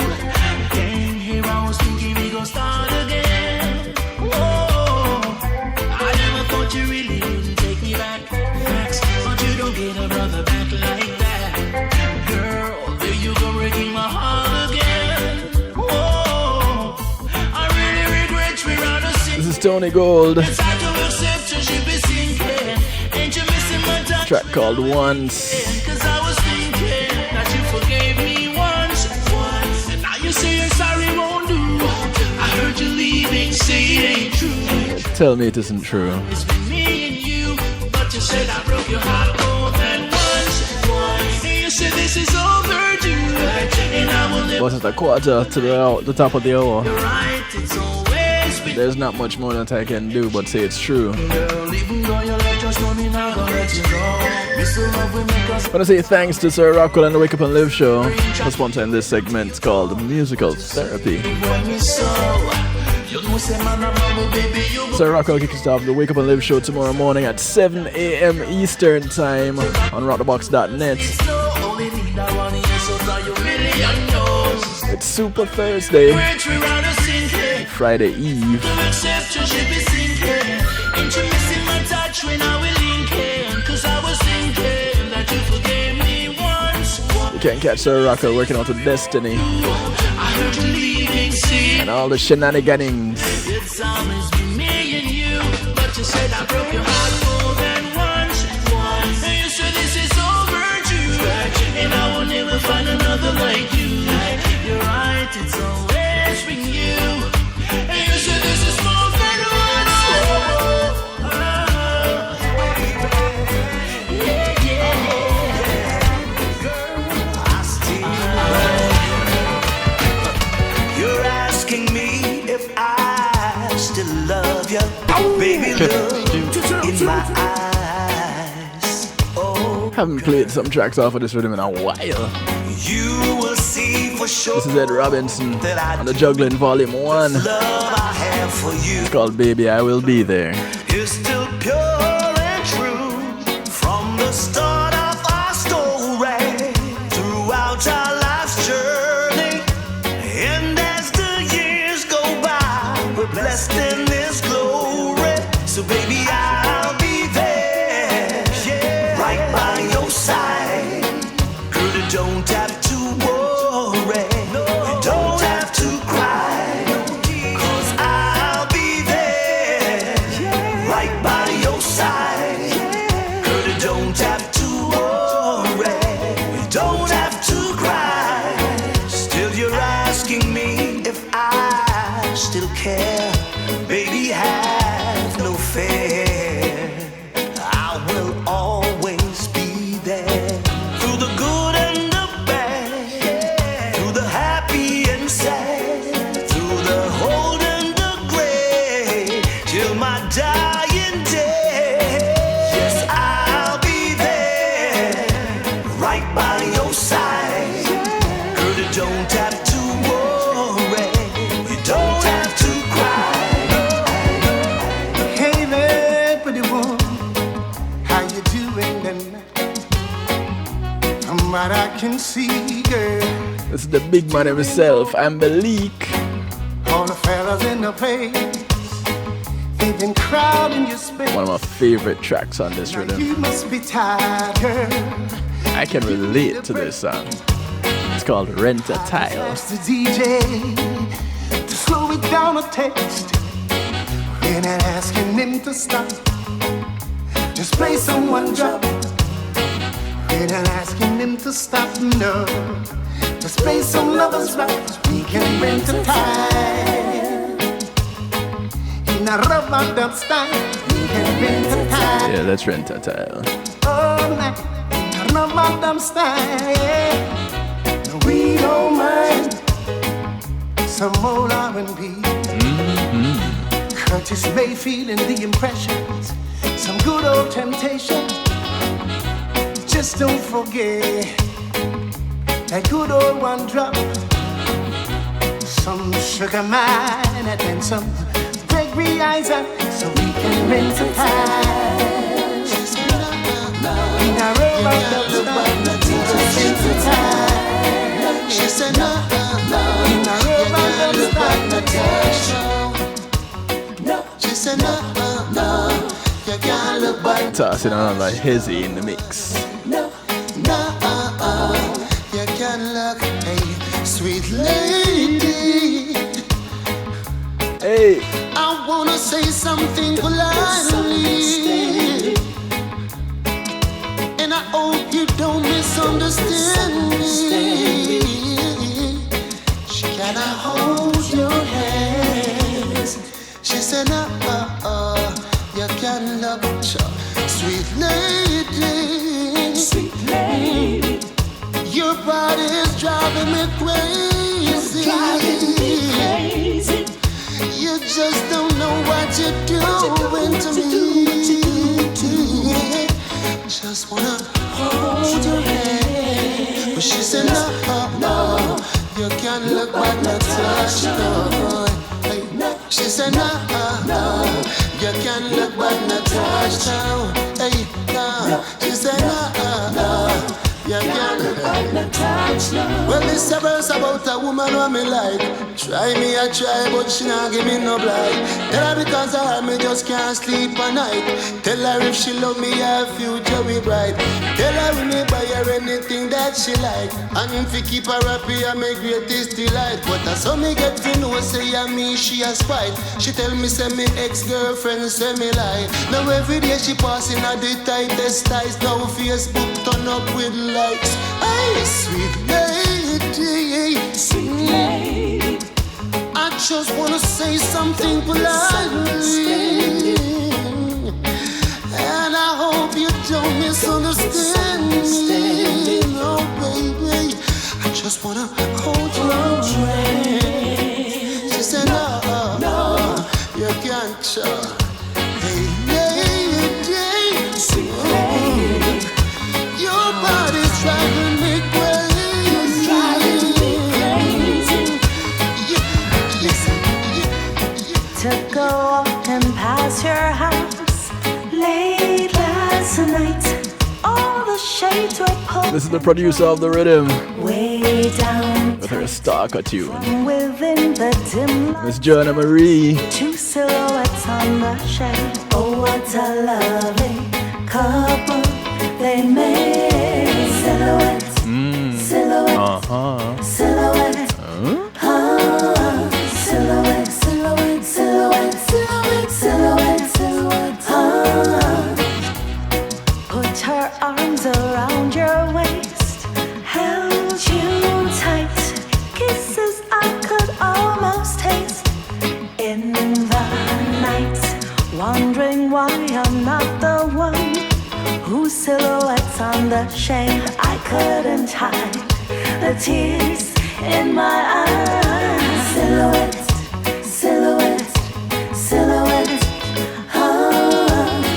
Speaker 5: Came here, I was thinking we gon' start again. Whoa, I never thought you really wouldn't take me back. Facts, but you don't get a brother back like that. Girl, there you go, breaking my heart again. Whoa, I really regret we're out of sync.
Speaker 1: This is Tony Gold.
Speaker 5: It's hard to accept you should be sinking. Ain't you missing my touch?
Speaker 1: Track called Once.
Speaker 5: Cause I was thinking that you forgave me once, and now you say you're sorry won't do. I heard you leaving, say it ain't true.
Speaker 1: Tell me it isn't true.
Speaker 5: It's been me and you, but you said I broke your heart more than once. And you said this is overdue, and I will never.
Speaker 1: But it's a quarter to the top of the hour.
Speaker 5: You're right, it's always been.
Speaker 1: There's not much more that I can do but say it's true.
Speaker 5: Girl, even though you left, just know me not gonna let you go. This love will make us.
Speaker 1: I want to say thanks to Sir Rockwell and the Wake Up and Live show for sponsoring this segment called Musical Therapy. Sir Rockwell kicks off the Wake Up and Live show tomorrow morning at 7 a.m. Eastern Time on rockthebox.net. It's Super Thursday, Friday Eve. You can catch Sir Rockwell working out with Destiny and all the shenanigans.
Speaker 5: It's always been me and you, but you said I broke your heart more than once. And you said this is overdue, and I will never find another like you. You're right, it's always been you. And you said this is more than once. Yeah, yeah. Girl, I still you're asking me if I still love you. Baby, look in my eyes. Oh,
Speaker 1: Haven't played some tracks off of this rhythm in a while.
Speaker 5: you will see for sure.
Speaker 1: This is Ed Robinson on the Juggling Volume 1.
Speaker 5: Love I have for you
Speaker 1: It's called Baby I Will Be There.
Speaker 5: is still pure and true from the start of our story throughout our life's journey.
Speaker 13: asking me if I still care. Baby, have no fear. I will always be there. Through the good and the bad, through the happy and sad, through the old and the gray, till my dying day. Yes, I'll be there, right by your side. Girl, you don't have to worry, you don't have to cry.
Speaker 11: Hey there, pretty woman, how you doing tonight? From what I can see, girl,
Speaker 1: This is the big man himself, Ambelique.
Speaker 11: all the fellas in the place, they've been crowding your space.
Speaker 1: One of my favorite tracks on this
Speaker 11: Now
Speaker 1: rhythm.
Speaker 11: you must be tired, girl.
Speaker 1: I can relate to this song. It's called Rent a Tile.
Speaker 11: Ask the DJ to slow it down a taste. We're not asking him to stop. Just play someone drop. We're not asking him to stop, no. Just play some lovers rock. We can rent a tile. In a rubber dub style, we can rent a tile.
Speaker 1: Yeah, let's rent a tile.
Speaker 11: All night, in a rubber dub style, yeah. No, we don't mind some old R&B. Curtis Mayfield and the Impressions, some good old Temptation. Just don't forget that good old one drop. Some Sugar Man and then some Gregory Isaac, so we can rent a time. In a robot of the band, rent a time. She said no, in a robot of the band, no. She said no, you can't look back.
Speaker 1: Tossing on like Hezzy in the mix.
Speaker 11: No, you can look, hey, sweet lady.
Speaker 1: Hey,
Speaker 11: I wanna say something politely, and I hope you don't misunderstand me. Can I hold your hands? She said, no, you can love her, sweet lady. Sweet lady. Your body is driving me crazy. You just don't know what you're doing to me. Just wanna hold your hand. But she said, no, you can't look but not touch, no. Hey, she said, no, you can't look but not touch, no. Hey, no. She said, no. You can't look back, not touch now. Well, this a verse about a woman who me like. Try me, I try, but she not give me no blight. Tell her because of her, me just can't sleep at night. Tell her if she love me, her future be bright. Tell her we me buy her anything that she like. And if we keep her happy, I my greatest delight. But I saw me get to know, say I me, she a spite. She tell me, say me ex-girlfriend, say me lie. Now every day she passing at the tightest ties. Now Facebook turn up with likes. Hey, sweet lady, sweet lady. I just wanna say something politely, and I hope you don't misunderstand me. No, baby, I just wanna hold your hand. She said, no, you can't show. Hey, lady, sweet lady. Your body's driving me crazy.
Speaker 9: To go up and pass your house late last night. All the shades were pulled.
Speaker 1: This is the producer of the rhythm
Speaker 9: way down
Speaker 1: with her stalker tune.
Speaker 9: from within the dim light.
Speaker 1: Miss Joanna Marie.
Speaker 9: Two silhouettes on the shade. Oh, what a lovely couple they made. Silhouettes, silhouettes, silhouettes. Silhouette, silhouette, silhouette, silhouette, silhouette, silhouette. Put her arms around your waist, held you tight. Kisses on the shade. I couldn't hide the tears in my eyes. Silhouette, silhouette, silhouette.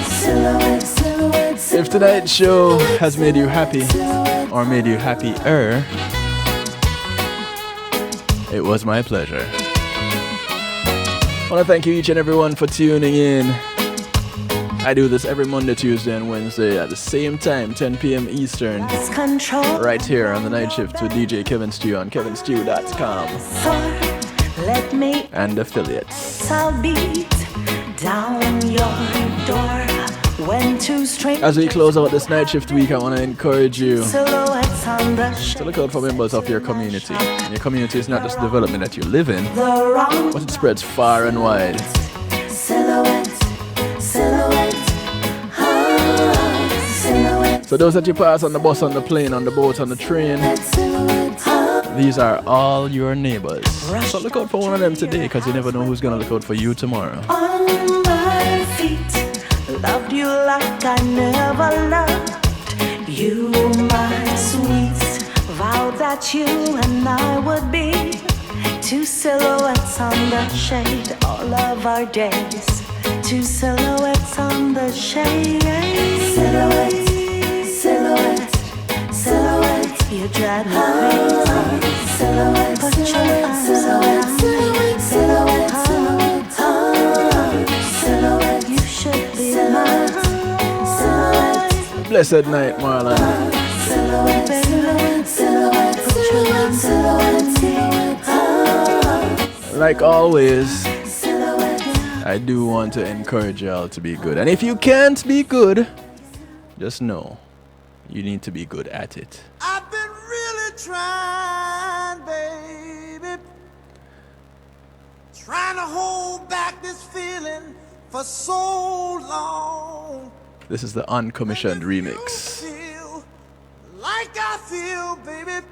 Speaker 9: Silhouette, silhouette.
Speaker 1: If tonight's show has made you happy or made you happier, it was my pleasure. I want to thank you each and everyone for tuning in. I do this every Monday, Tuesday, and Wednesday at the same time, 10 p.m. Eastern, right here on the Night Shift with DJ Kevin Stew on kevinstew.com and affiliates.
Speaker 9: I'll beat down your door when two strangers.
Speaker 1: As we close out this Night Shift week, I want to encourage you
Speaker 9: Silhouettes on the
Speaker 1: to look out for members of your community. And your community is not just the development that you live in, but it spreads far and wide.
Speaker 9: Silhouette, silhouette, silhouette.
Speaker 1: So those that you pass on the bus, on the plane, on the boat, on the train, these are all your neighbors. So look out for one of them today, because you never know who's going to look out for you tomorrow.
Speaker 9: On my feet, loved you like I never loved you, my sweet. Vowed that you and I would be two silhouettes on the shade all of our days. Two silhouettes on the shade. Silhouette, silhouette, silhouette. You drive me crazy. Silhouette, put your arms around me. Silhouette, silhouette, silhouette. You should be mine. Silhouette.
Speaker 1: Blessed night, Marlon.
Speaker 9: Silhouette, silhouette, silhouette. Put your arms around me.
Speaker 1: Like always, I do want to encourage y'all to be good. And if you can't be good, just know you need to be good at it.
Speaker 10: I've been really trying, baby. Trying to hold back this feeling for so long.
Speaker 1: This is the uncommissioned remix.
Speaker 10: Feel like I feel, baby.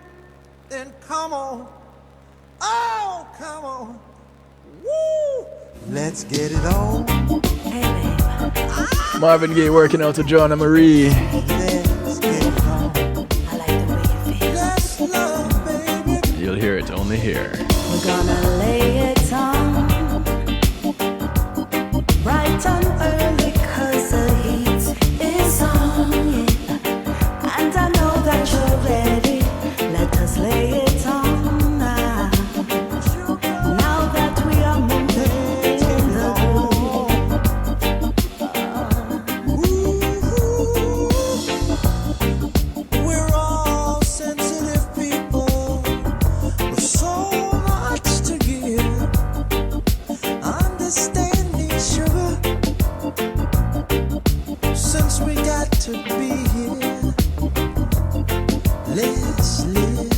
Speaker 10: Then come on. Oh, come on. Woo! Let's get it on.
Speaker 1: Marvin Gaye working out to Joanna Marie. You'll hear it only here.
Speaker 9: We're gonna lay it on bright and early, 'cause the heat is on, yeah. And I know that you're ready. Let us lay it on now. Now that we are moving in the
Speaker 10: groove. We're all sensitive people with so much to give. Understand me, sugar. Since we got to be here, let's live.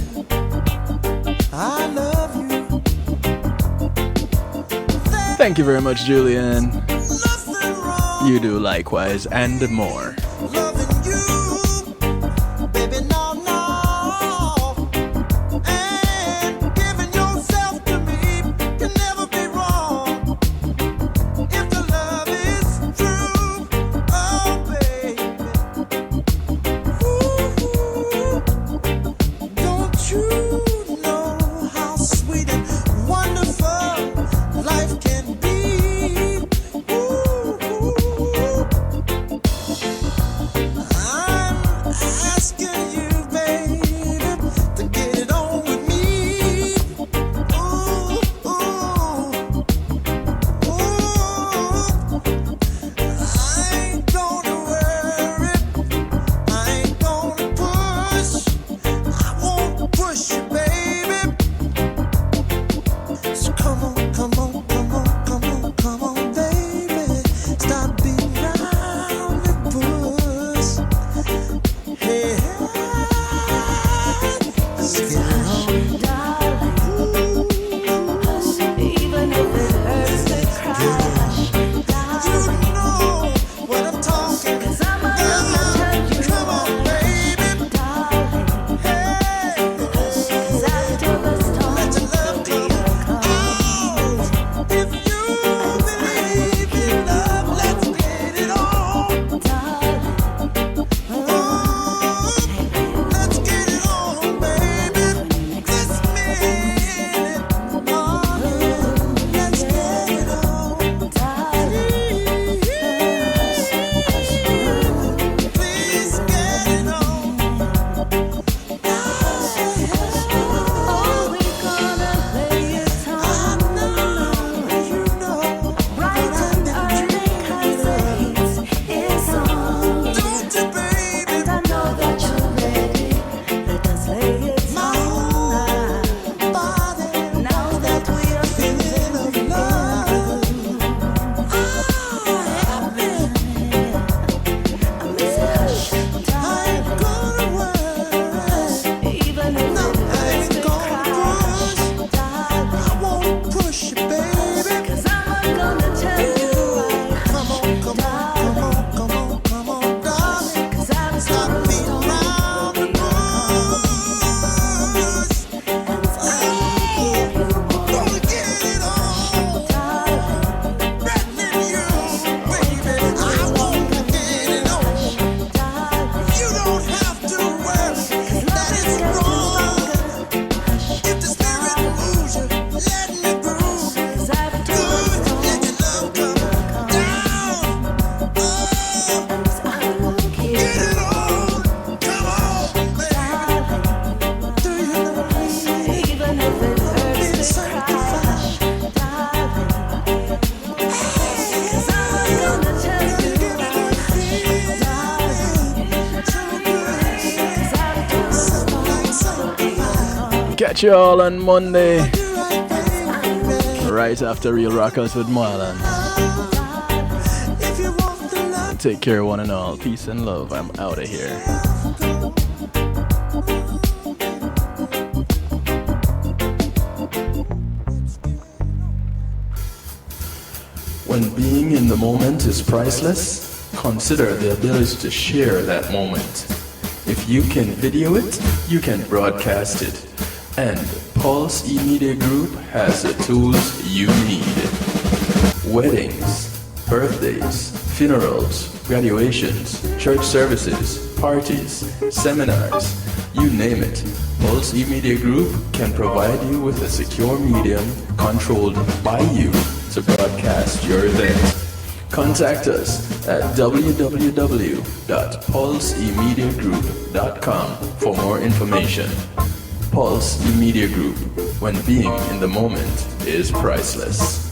Speaker 10: I love you.
Speaker 1: Thank you very much, Julian. You do likewise and more.
Speaker 10: Loving you, baby, no, no. And giving yourself to me can never be wrong. If the love is true, oh, baby. Ooh, don't you know how sweet and wonderful life can be? Ooh.
Speaker 1: catch you all on Monday, right after Real Rockers with Marlon. Take care, one and all. Peace and love. I'm out of here. When being in the moment is priceless, consider the ability to share that moment. If you can video it, you can broadcast it. And Pulse E-Media Group has the tools you need. Weddings, birthdays, funerals, graduations, church services, parties, seminars, you name it. Pulse E-Media Group can provide you with a secure medium controlled by you to broadcast your event. Contact us at www.pulsemediagroup.com for more information. Pulse E-Media Group, when being in the moment is priceless.